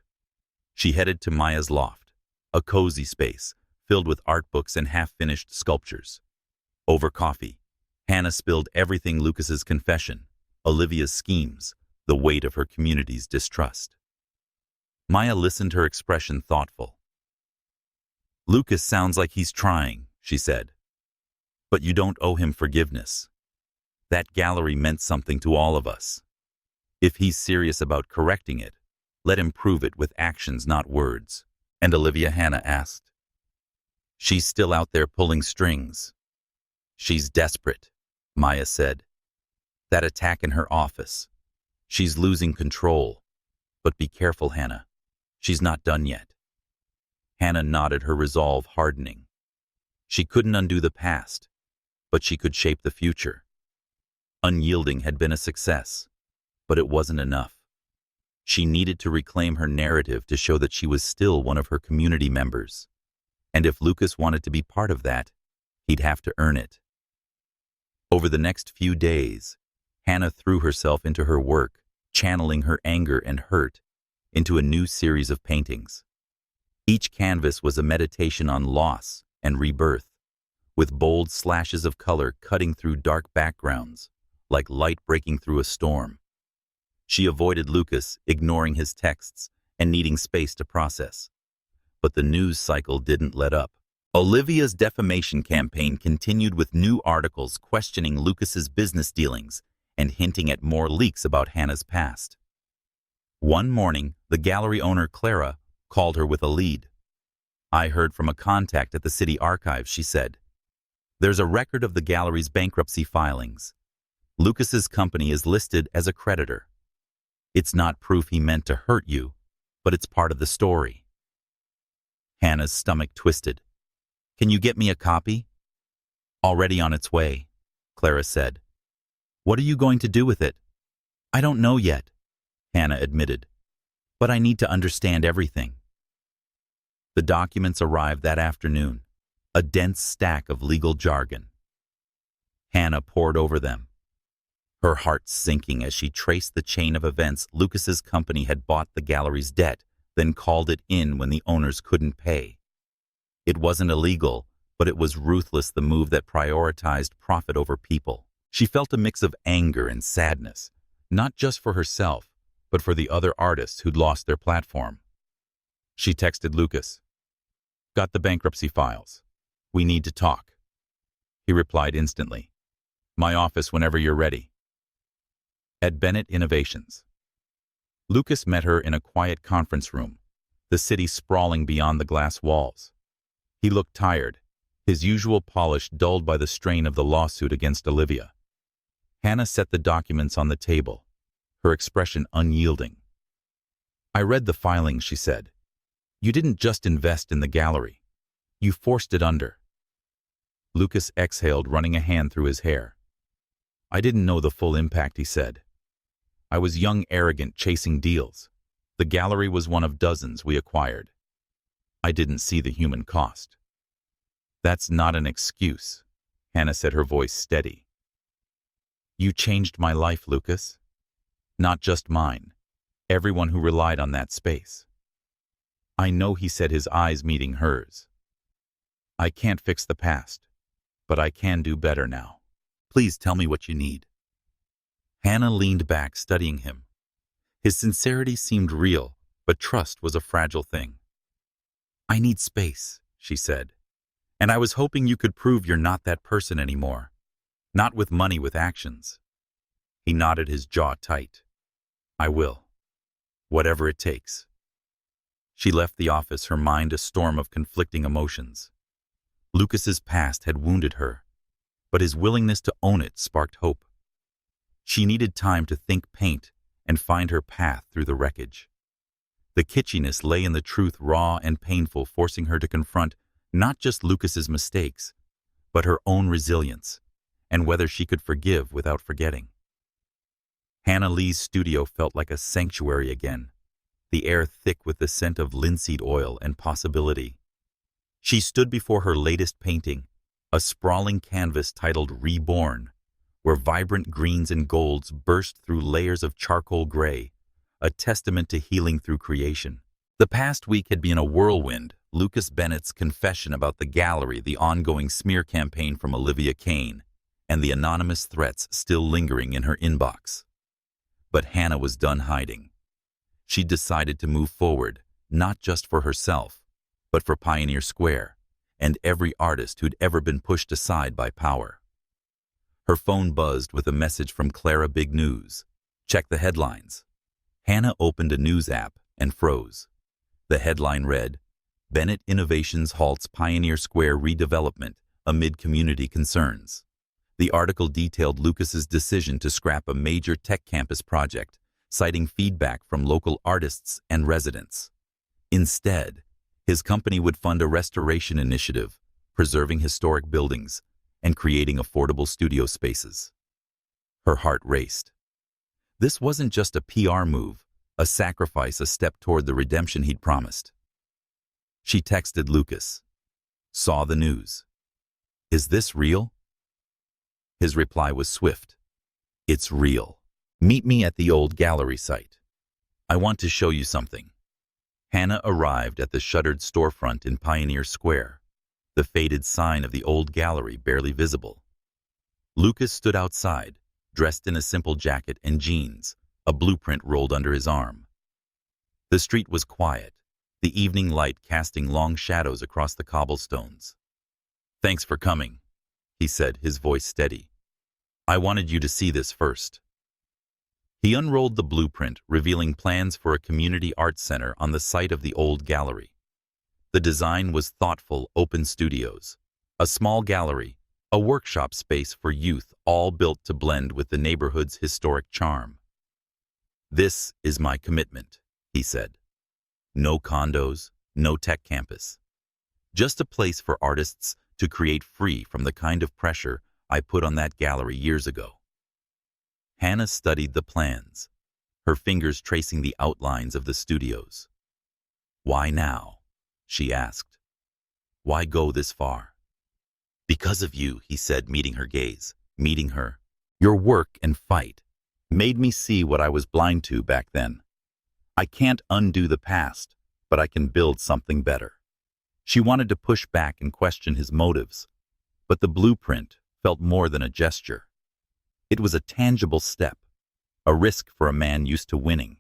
She headed to Maya's loft, a cozy space filled with art books and half-finished sculptures. Over coffee, Hannah spilled everything: Lucas's confession, Olivia's schemes, the weight of her community's distrust. Maya listened, her expression thoughtful. Lucas sounds like he's trying, she said. But you don't owe him forgiveness. That gallery meant something to all of us. If he's serious about correcting it, let him prove it with actions, not words. And Olivia, Hannah asked. She's still out there pulling strings. She's desperate, Maya said. That attack in her office. She's losing control. But be careful, Hannah. She's not done yet. Hannah nodded, her resolve hardening. She couldn't undo the past, but she could shape the future. Unyielding had been a success, but it wasn't enough. She needed to reclaim her narrative to show that she was still one of her community members. And if Lucas wanted to be part of that, he'd have to earn it. Over the next few days, Hannah threw herself into her work, channeling her anger and hurt into a new series of paintings. Each canvas was a meditation on loss and rebirth, with bold slashes of color cutting through dark backgrounds, like light breaking through a storm. She avoided Lucas, ignoring his texts and needing space to process. But the news cycle didn't let up. Olivia's defamation campaign continued, with new articles questioning Lucas's business dealings and hinting at more leaks about Hannah's past. One morning, the gallery owner, Clara, called her with a lead. I heard from a contact at the city archives, she said. There's a record of the gallery's bankruptcy filings. Lucas's company is listed as a creditor. It's not proof he meant to hurt you, but it's part of the story. Hannah's stomach twisted. Can you get me a copy? Already on its way, Clara said. What are you going to do with it? I don't know yet, Hannah admitted, but I need to understand everything. The documents arrived that afternoon, a dense stack of legal jargon. Hannah pored over them, her heart sinking as she traced the chain of events. Lucas's company had bought the gallery's debt, then called it in when the owners couldn't pay. It wasn't illegal, but it was ruthless, the move that prioritized profit over people. She felt a mix of anger and sadness, not just for herself, but for the other artists who'd lost their platform. She texted Lucas. Got the bankruptcy files. We need to talk. He replied instantly. My office whenever you're ready. At Bennett Innovations. Lucas met her in a quiet conference room, the city sprawling beyond the glass walls. He looked tired, his usual polish dulled by the strain of the lawsuit against Olivia. Hannah set the documents on the table, her expression unyielding. I read the filings, she said. You didn't just invest in the gallery. You forced it under. Lucas exhaled, running a hand through his hair. I didn't know the full impact, he said. I was young, arrogant, chasing deals. The gallery was one of dozens we acquired. I didn't see the human cost. That's not an excuse, Hannah said, her voice steady. You changed my life, Lucas. Not just mine. Everyone who relied on that space. I know, he said, his eyes meeting hers. I can't fix the past, but I can do better now. Please tell me what you need. Hannah leaned back, studying him. His sincerity seemed real, but trust was a fragile thing. I need space, she said, and I was hoping you could prove you're not that person anymore. Not with money, with actions. He nodded, his jaw tight. I will. Whatever it takes. She left the office, her mind a storm of conflicting emotions. Lucas's past had wounded her, but his willingness to own it sparked hope. She needed time to think, paint, and find her path through the wreckage. The kitschiness lay in the truth, raw and painful, forcing her to confront not just Lucas's mistakes, but her own resilience, and whether she could forgive without forgetting. Hannah Lee's studio felt like a sanctuary again, the air thick with the scent of linseed oil and possibility. She stood before her latest painting, a sprawling canvas titled Reborn, where vibrant greens and golds burst through layers of charcoal gray, a testament to healing through creation. The past week had been a whirlwind. Lucas Bennett's confession about the gallery, the ongoing smear campaign from Olivia Kane, and the anonymous threats still lingering in her inbox. But Hannah was done hiding. She decided to move forward, not just for herself, but for Pioneer Square and every artist who'd ever been pushed aside by power. Her phone buzzed with a message from Clara. Big news. Check the headlines. Hannah opened a news app and froze. The headline read, Bennett Innovations halts Pioneer Square redevelopment amid community concerns. The article detailed Lucas's decision to scrap a major tech campus project, citing feedback from local artists and residents. Instead, his company would fund a restoration initiative, preserving historic buildings and creating affordable studio spaces. Her heart raced. This wasn't just a PR move, a sacrifice, a step toward the redemption he'd promised. She texted Lucas. Saw the news. Is this real? His reply was swift. It's real. Meet me at the old gallery site. I want to show you something. Hannah arrived at the shuttered storefront in Pioneer Square, the faded sign of the old gallery barely visible. Lucas stood outside, dressed in a simple jacket and jeans, a blueprint rolled under his arm. The street was quiet, the evening light casting long shadows across the cobblestones. Thanks for coming, he said, his voice steady. I wanted you to see this first. He unrolled the blueprint, revealing plans for a community arts center on the site of the old gallery. The design was thoughtful, open studios, a small gallery, a workshop space for youth, all built to blend with the neighborhood's historic charm. This is my commitment, he said. No condos, no tech campus. Just a place for artists to create free from the kind of pressure I put on that gallery years ago. Hannah studied the plans, her fingers tracing the outlines of the studios. Why now? She asked. Why go this far? Because of you, he said, meeting her gaze, meeting her. Your work and fight made me see what I was blind to back then. I can't undo the past, but I can build something better. She wanted to push back and question his motives, but the blueprint felt more than a gesture. It was a tangible step, a risk for a man used to winning.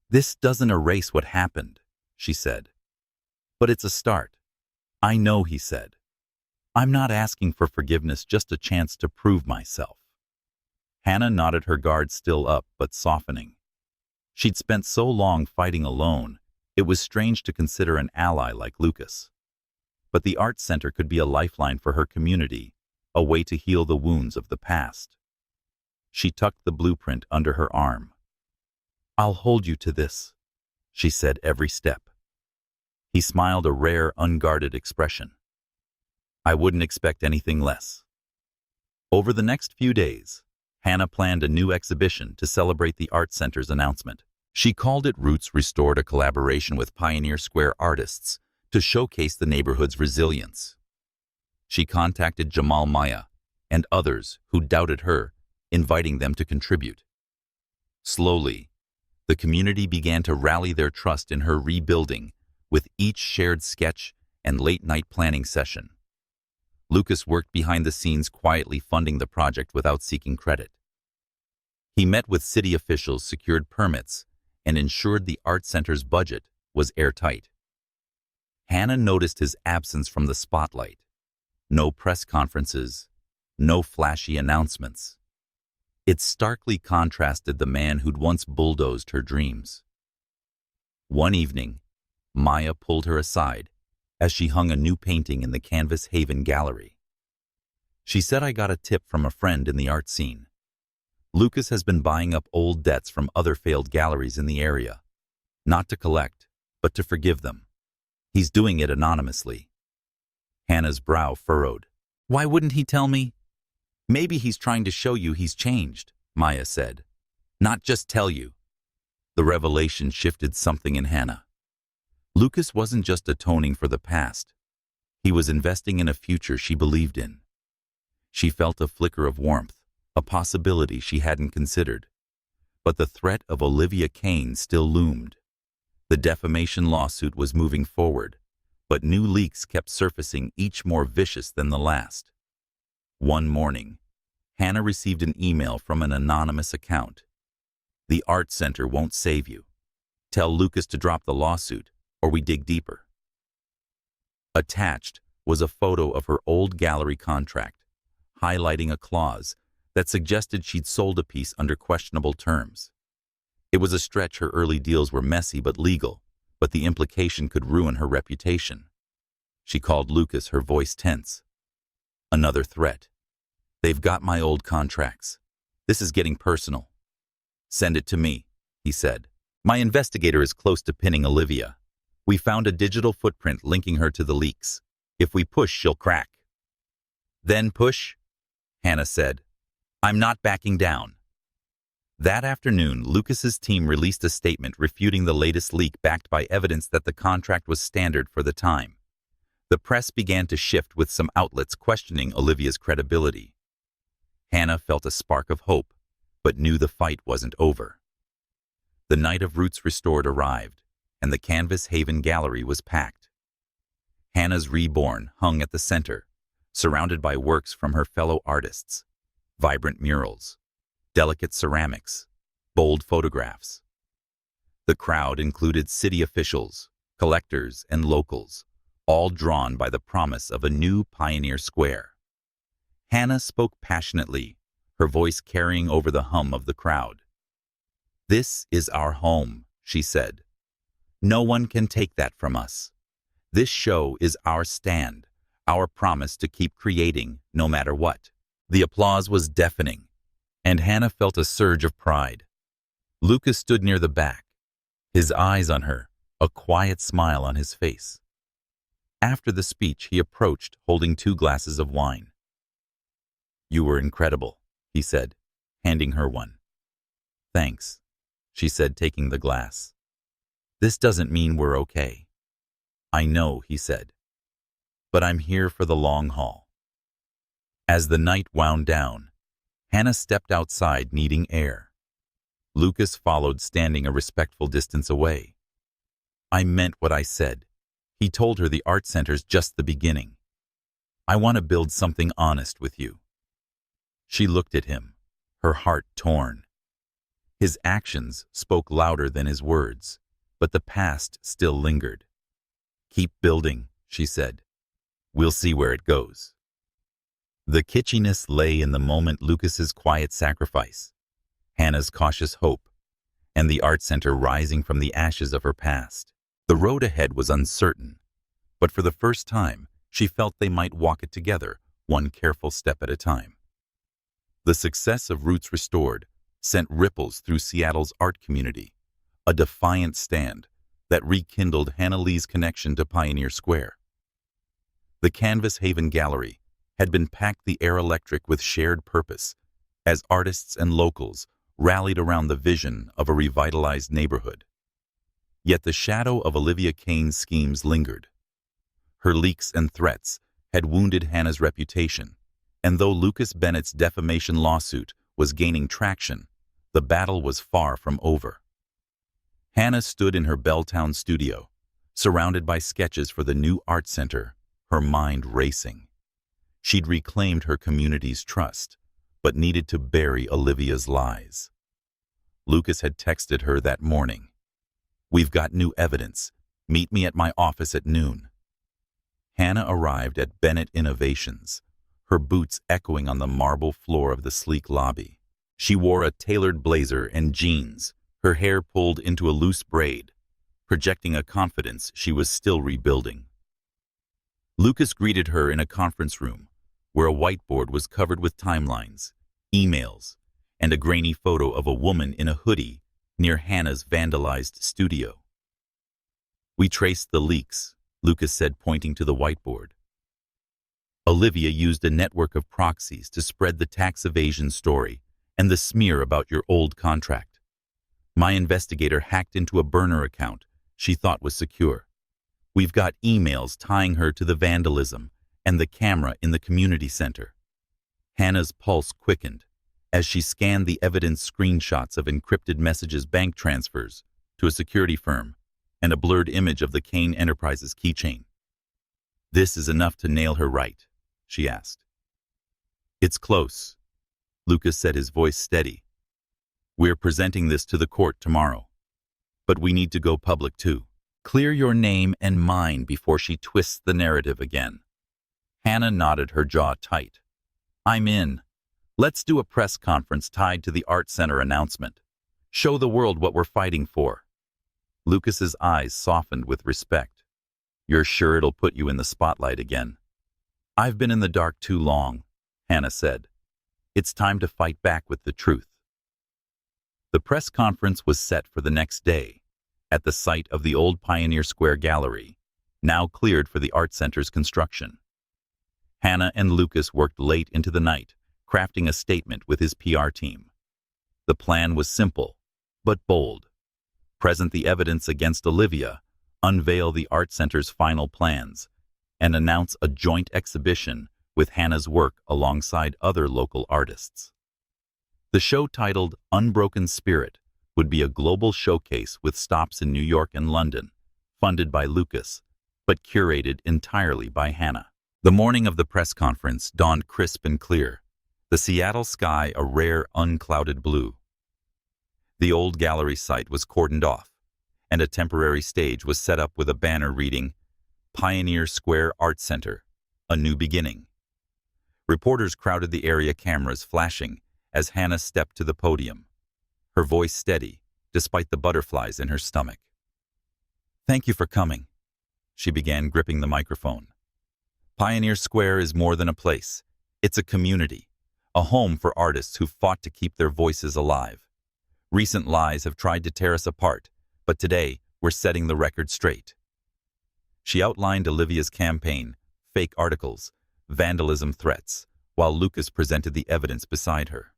This doesn't erase what happened, she said. But it's a start. I know, he said. I'm not asking for forgiveness, just a chance to prove myself. Hannah nodded, her guard still up but softening. She'd spent so long fighting alone, it was strange to consider an ally like Lucas. But the art center could be a lifeline for her community, a way to heal the wounds of the past. She tucked the blueprint under her arm. I'll hold you to this, she said, every step. He smiled, a rare, unguarded expression. I wouldn't expect anything less. Over the next few days, Hannah planned a new exhibition to celebrate the art center's announcement. She called it Roots Restored, a collaboration with Pioneer Square artists to showcase the neighborhood's resilience. She contacted Jamal Maya and others who doubted her, inviting them to contribute. Slowly, the community began to rally their trust in her rebuilding, with each shared sketch and late-night planning session. Lucas worked behind the scenes, quietly funding the project without seeking credit. He met with city officials, secured permits, and ensured the art center's budget was airtight. Hannah noticed his absence from the spotlight. No press conferences, no flashy announcements. It starkly contrasted the man who'd once bulldozed her dreams. One evening, Maya pulled her aside as she hung a new painting in the Canvas Haven gallery. She said, "I got a tip from a friend in the art scene. Lucas has been buying up old debts from other failed galleries in the area, not to collect, but to forgive them. He's doing it anonymously." Hannah's brow furrowed. "Why wouldn't he tell me?" "Maybe he's trying to show you he's changed," Maya said. "Not just tell you." The revelation shifted something in Hannah. Lucas wasn't just atoning for the past. He was investing in a future she believed in. She felt a flicker of warmth, a possibility she hadn't considered. But the threat of Olivia Kane still loomed. The defamation lawsuit was moving forward, but new leaks kept surfacing, each more vicious than the last. One morning, Hannah received an email from an anonymous account. "The art center won't save you. Tell Lucas to drop the lawsuit, or we dig deeper." Attached was a photo of her old gallery contract, highlighting a clause that suggested she'd sold a piece under questionable terms. It was a stretch. Her early deals were messy but legal, but the implication could ruin her reputation. She called Lucas, her voice tense. "Another threat. They've got my old contracts. This is getting personal." "Send it to me," he said. "My investigator is close to pinning Olivia. We found a digital footprint linking her to the leaks. If we push, she'll crack." "Then push," Hannah said. "I'm not backing down." That afternoon, Lucas's team released a statement refuting the latest leak, backed by evidence that the contract was standard for the time. The press began to shift, with some outlets questioning Olivia's credibility. Hannah felt a spark of hope, but knew the fight wasn't over. The night of Roots Restored arrived, and the Canvas Haven gallery was packed. Hannah's Reborn hung at the center, surrounded by works from her fellow artists, vibrant murals, delicate ceramics, bold photographs. The crowd included city officials, collectors, and locals, all drawn by the promise of a new pioneer square. Hannah spoke passionately, her voice carrying over the hum of the crowd. "This is our home," she said. "No one can take that from us. This show is our stand, our promise to keep creating no matter what." The applause was deafening, and Hannah felt a surge of pride. Lucas stood near the back, his eyes on her, a quiet smile on his face. After the speech, he approached, holding 2 glasses of wine. "You were incredible," he said, handing her one. "Thanks," she said, taking the glass. "This doesn't mean we're okay." "I know," he said, "but I'm here for the long haul." As the night wound down, Hannah stepped outside, needing air. Lucas followed, standing a respectful distance away. "I meant what I said," he told her. "The art center's just the beginning. I want to build something honest with you." She looked at him, her heart torn. His actions spoke louder than his words, but the past still lingered. "Keep building," she said. "We'll see where it goes." The kitschiness lay in the moment: Lucas's quiet sacrifice, Hannah's cautious hope, and the art center rising from the ashes of her past. The road ahead was uncertain, but for the first time, she felt they might walk it together, one careful step at a time. The success of Roots Restored sent ripples through Seattle's art community, a defiant stand that rekindled Hannah Lee's connection to Pioneer Square. The Canvas Haven Gallery had been packed, the air electric with shared purpose, as artists and locals rallied around the vision of a revitalized neighborhood. Yet the shadow of Olivia Kane's schemes lingered. Her leaks and threats had wounded Hannah's reputation, and though Lucas Bennett's defamation lawsuit was gaining traction, the battle was far from over. Hannah stood in her Belltown studio, Surrounded by sketches for the new art center, her mind racing. She'd reclaimed her community's trust, but needed to bury Olivia's lies. Lucas had texted her that morning. "We've got new evidence. Meet me at my office at noon." Hannah arrived at Bennett Innovations, her boots echoing on the marble floor of the sleek lobby. She wore a tailored blazer and jeans, her hair pulled into a loose braid, projecting a confidence she was still rebuilding. Lucas greeted her in a conference room, where a whiteboard was covered with timelines, emails, and a grainy photo of a woman in a hoodie near Hannah's vandalized studio. "We traced the leaks," Lucas said, pointing to the whiteboard. "Olivia used a network of proxies to spread the tax evasion story and the smear about your old contract. My investigator hacked into a burner account she thought was secure. We've got emails tying her to the vandalism and the camera in the community center." Hannah's pulse quickened as she scanned the evidence screenshots of encrypted messages, bank transfers to a security firm, and a blurred image of the Kane Enterprises keychain. "This is enough to nail her, right?" she asked. "It's close," Lucas said, his voice steady. "We're presenting this to the court tomorrow. But we need to go public too. Clear your name and mine before she twists the narrative again." Hannah nodded, her jaw tight. "I'm in. Let's do a press conference tied to the Art Center announcement. Show the world what we're fighting for." Lucas's eyes softened with respect. "You're sure it'll put you in the spotlight again?" "I've been in the dark too long," Hannah said. "It's time to fight back with the truth." The press conference was set for the next day, at the site of the old Pioneer Square Gallery, now cleared for the Art Center's construction. Hannah and Lucas worked late into the night, crafting a statement with his PR team. The plan was simple, but bold. Present the evidence against Olivia, unveil the Art Center's final plans, and announce a joint exhibition with Hannah's work alongside other local artists. The show, titled Unbroken Spirit, would be a global showcase with stops in New York and London, funded by Lucas, but curated entirely by Hannah. The morning of the press conference dawned crisp and clear, the Seattle sky a rare, unclouded blue. The old gallery site was cordoned off, and a temporary stage was set up with a banner reading, "Pioneer Square Art Center, a new beginning." Reporters crowded the area, cameras flashing as Hannah stepped to the podium, her voice steady despite the butterflies in her stomach. "Thank you for coming," she began, gripping the microphone. "Pioneer Square is more than a place. It's a community, a home for artists who fought to keep their voices alive. Recent lies have tried to tear us apart, but today we're setting the record straight." She outlined Olivia's campaign, fake articles, vandalism threats, while Lucas presented the evidence beside her.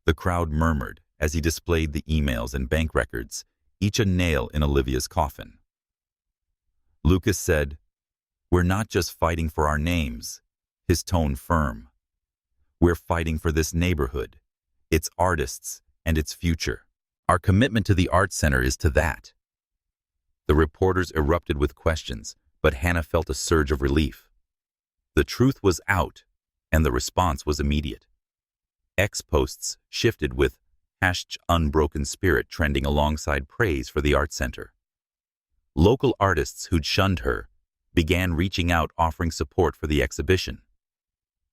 The crowd murmured as he displayed the emails and bank records, each a nail in Olivia's coffin. Lucas said, "We're not just fighting for our names," his tone firm. "We're fighting for this neighborhood, its artists, and its future. Our commitment to the Art Center is to that." The reporters erupted with questions, but Hannah felt a surge of relief. The truth was out, and the response was immediate. X posts shifted with #Unbroken Spirit trending alongside praise for the Art Center. Local artists who'd shunned her began reaching out, offering support for the exhibition.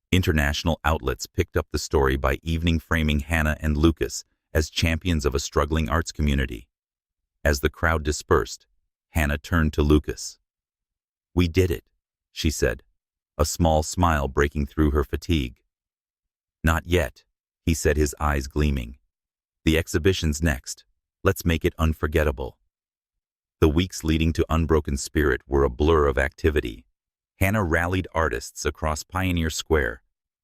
International outlets picked up the story by evening framing Hannah and Lucas as champions of a struggling arts community. As the crowd dispersed, Hannah turned to Lucas. "We did it," she said, a small smile breaking through her fatigue. "Not yet," he said, his eyes gleaming. "The exhibition's next. Let's make it unforgettable." The weeks leading to Unbroken Spirit were a blur of activity. Hannah rallied artists across Pioneer Square,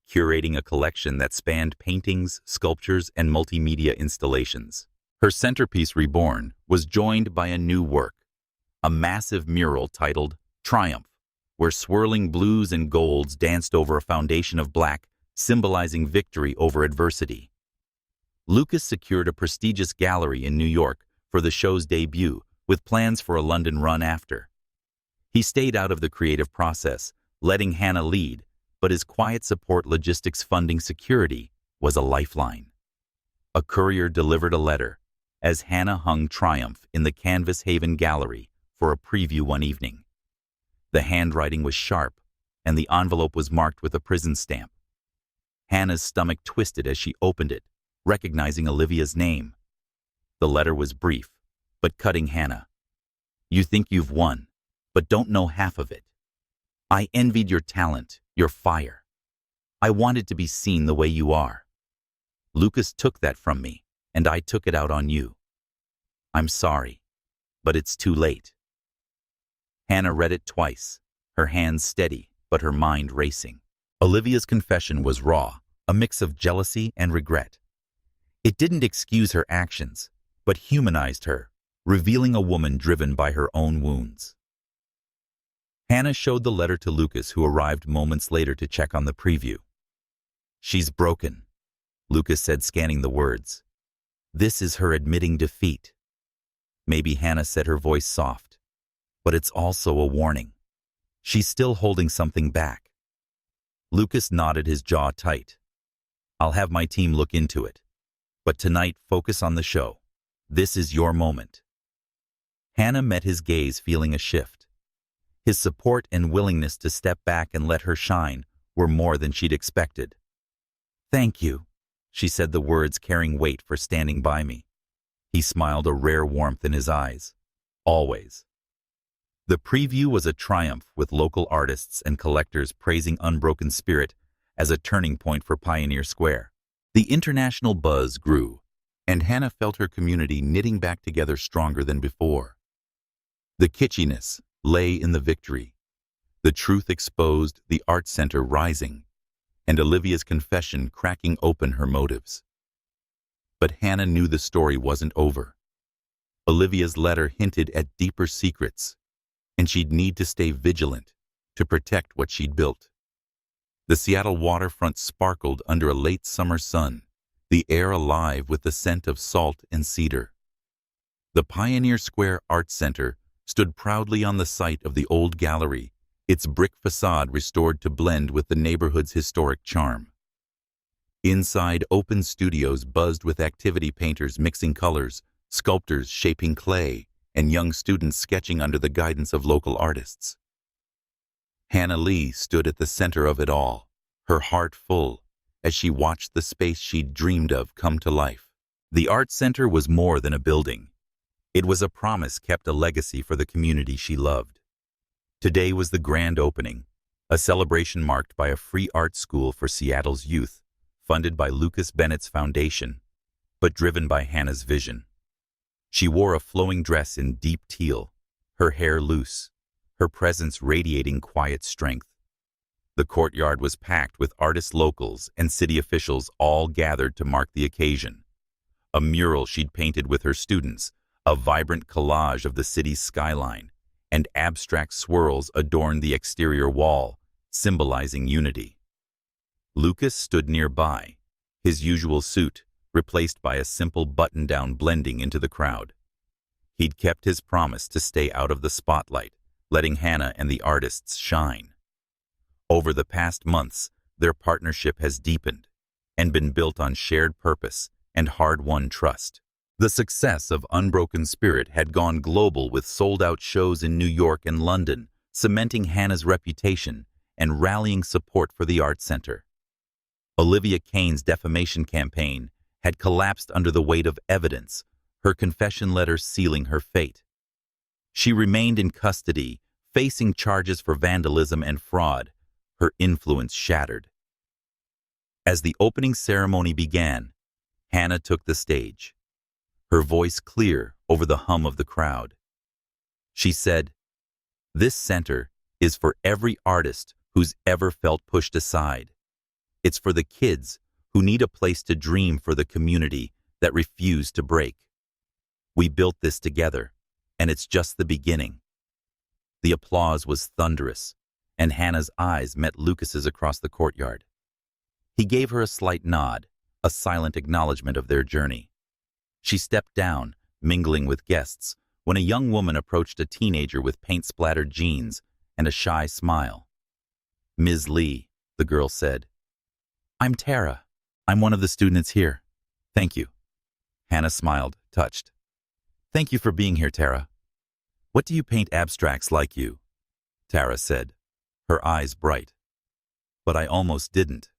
curating a collection that spanned paintings, sculptures, and multimedia installations. Her centerpiece, Reborn, was joined by a new work, a massive mural titled Triumph, where swirling blues and golds danced over a foundation of black, symbolizing victory over adversity. Lucas secured a prestigious gallery in New York for the show's debut, with plans for a London run after. He stayed out of the creative process, letting Hannah lead, but his quiet support logistics funding security was a lifeline. A courier delivered a letter, as Hannah hung triumph in the Canvas Haven Gallery for a preview one evening. The handwriting was sharp, and the envelope was marked with a prison stamp. Hannah's stomach twisted as she opened it, recognizing Olivia's name. The letter was brief, but cutting. Hannah. You think you've won, but don't know half of it. I envied your talent, your fire. I wanted to be seen the way you are. Lucas took that from me, and I took it out on you. I'm sorry, but it's too late. Hannah read it twice, her hands steady, but her mind racing. Olivia's confession was raw, a mix of jealousy and regret. It didn't excuse her actions, but humanized her, revealing a woman driven by her own wounds. Hannah showed the letter to Lucas, who arrived moments later to check on the preview. She's broken, Lucas said, scanning the words. This is her admitting defeat. Maybe, Hannah said, her voice soft. But it's also a warning. She's still holding something back. Lucas nodded, his jaw tight. I'll have my team look into it. But tonight, focus on the show. This is your moment. Hannah met his gaze, feeling a shift. His support and willingness to step back and let her shine were more than she'd expected. Thank you, she said, the words carrying weight, for standing by me. He smiled, a rare warmth in his eyes. Always. The preview was a triumph, with local artists and collectors praising Unbroken Spirit as a turning point for Pioneer Square. The international buzz grew, and Hannah felt her community knitting back together stronger than before. The kitschiness lay in the victory, the truth exposed, the art center rising, and Olivia's confession cracking open her motives. But Hannah knew the story wasn't over. Olivia's letter hinted at deeper secrets, and she'd need to stay vigilant to protect what she'd built. The Seattle waterfront sparkled under a late summer sun, the air alive with the scent of salt and cedar. The Pioneer Square Art Center stood proudly on the site of the old gallery, its brick facade restored to blend with the neighborhood's historic charm. Inside, open studios buzzed with activity, painters mixing colors, sculptors shaping clay, and young students sketching under the guidance of local artists. Hannah Lee stood at the center of it all, her heart full, as she watched the space she'd dreamed of come to life. The art center was more than a building. It was a promise kept, a legacy for the community she loved. Today was the grand opening, a celebration marked by a free art school for Seattle's youth, funded by Lucas Bennett's foundation, but driven by Hannah's vision. She wore a flowing dress in deep teal, her hair loose, her presence radiating quiet strength. The courtyard was packed with artist locals and city officials, all gathered to mark the occasion. A mural she'd painted with her students, a vibrant collage of the city's skyline, and abstract swirls adorned the exterior wall, symbolizing unity. Lucas stood nearby, his usual suit replaced by a simple button-down, blending into the crowd. He'd kept his promise to stay out of the spotlight, letting Hannah and the artists shine. Over the past months, their partnership has deepened and been built on shared purpose and hard-won trust. The success of Unbroken Spirit had gone global, with sold-out shows in New York and London, cementing Hannah's reputation and rallying support for the art center. Olivia Kane's defamation campaign had collapsed under the weight of evidence, her confession letter sealing her fate. She remained in custody, facing charges for vandalism and fraud, her influence shattered. As the opening ceremony began, Hannah took the stage, her voice clear over the hum of the crowd. She said, "This center is for every artist who's ever felt pushed aside. It's for the kids who need a place to dream, for the community that refused to break. We built this together, and it's just the beginning." The applause was thunderous, and Hannah's eyes met Lucas's across the courtyard. He gave her a slight nod, a silent acknowledgement of their journey. She stepped down, mingling with guests, when a young woman approached a teenager with paint-splattered jeans and a shy smile. "Ms. Lee," the girl said. "I'm Tara. I'm one of the students here. Thank you." Hannah smiled, touched. "Thank you for being here, Tara. What do you paint abstracts like you?" Tara said, her eyes bright. "But I almost didn't.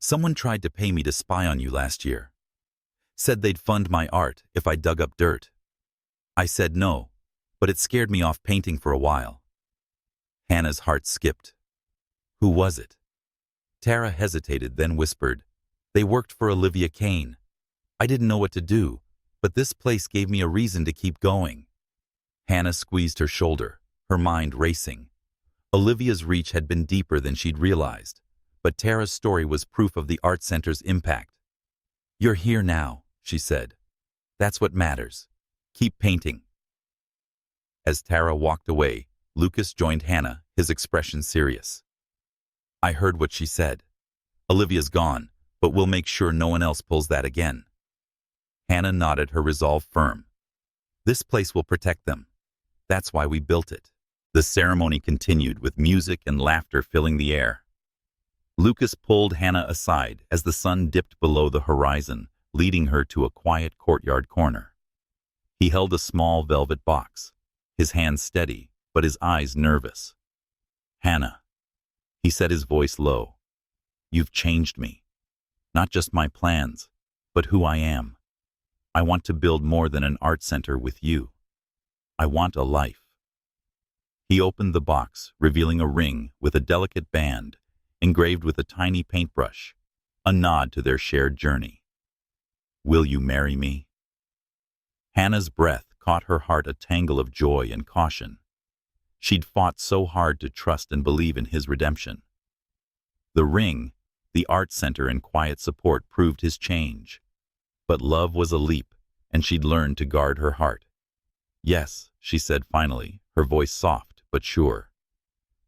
Someone tried to pay me to spy on you last year. Said they'd fund my art if I dug up dirt. I said no, but it scared me off painting for a while." Hannah's heart skipped. "Who was it?" Tara hesitated, then whispered, "They worked for Olivia Kane. I didn't know what to do, but this place gave me a reason to keep going." Hannah squeezed her shoulder, her mind racing. Olivia's reach had been deeper than she'd realized, but Tara's story was proof of the art center's impact. "You're here now," she said. "That's what matters. Keep painting." As Tara walked away, Lucas joined Hannah, his expression serious. "I heard what she said. Olivia's gone, but we'll make sure no one else pulls that again." Hannah nodded, her resolve firm. "This place will protect them. That's why we built it." The ceremony continued with music and laughter filling the air. Lucas pulled Hannah aside as the sun dipped below the horizon, leading her to a quiet courtyard corner. He held a small velvet box, his hands steady, but his eyes nervous. "Hannah," he said, his voice low, "you've changed me. Not just my plans, but who I am. I want to build more than an art center with you. I want a life." He opened the box, revealing a ring with a delicate band, engraved with a tiny paintbrush, a nod to their shared journey. "Will you marry me?" Hannah's breath caught her heart, a tangle of joy and caution. She'd fought so hard to trust and believe in his redemption. The ring, the art center, and quiet support proved his change. But love was a leap, and she'd learned to guard her heart. "Yes," she said finally, her voice soft but sure.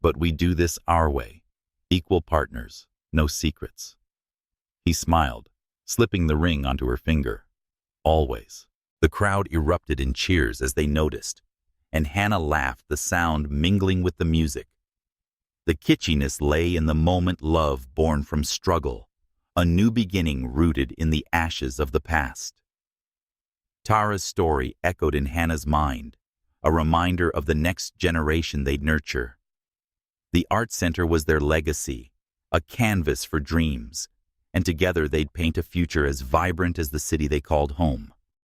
"But we do this our way. Equal partners, no secrets." He smiled, slipping the ring onto her finger. "Always." The crowd erupted in cheers as they noticed, and Hannah laughed, the sound mingling with the music. The kitschiness lay in the moment, love born from struggle, a new beginning rooted in the ashes of the past. Tara's story echoed in Hannah's mind, a reminder of the next generation they'd nurture. The art center was their legacy, a canvas for dreams, and together they'd paint a future as vibrant as the city they called home.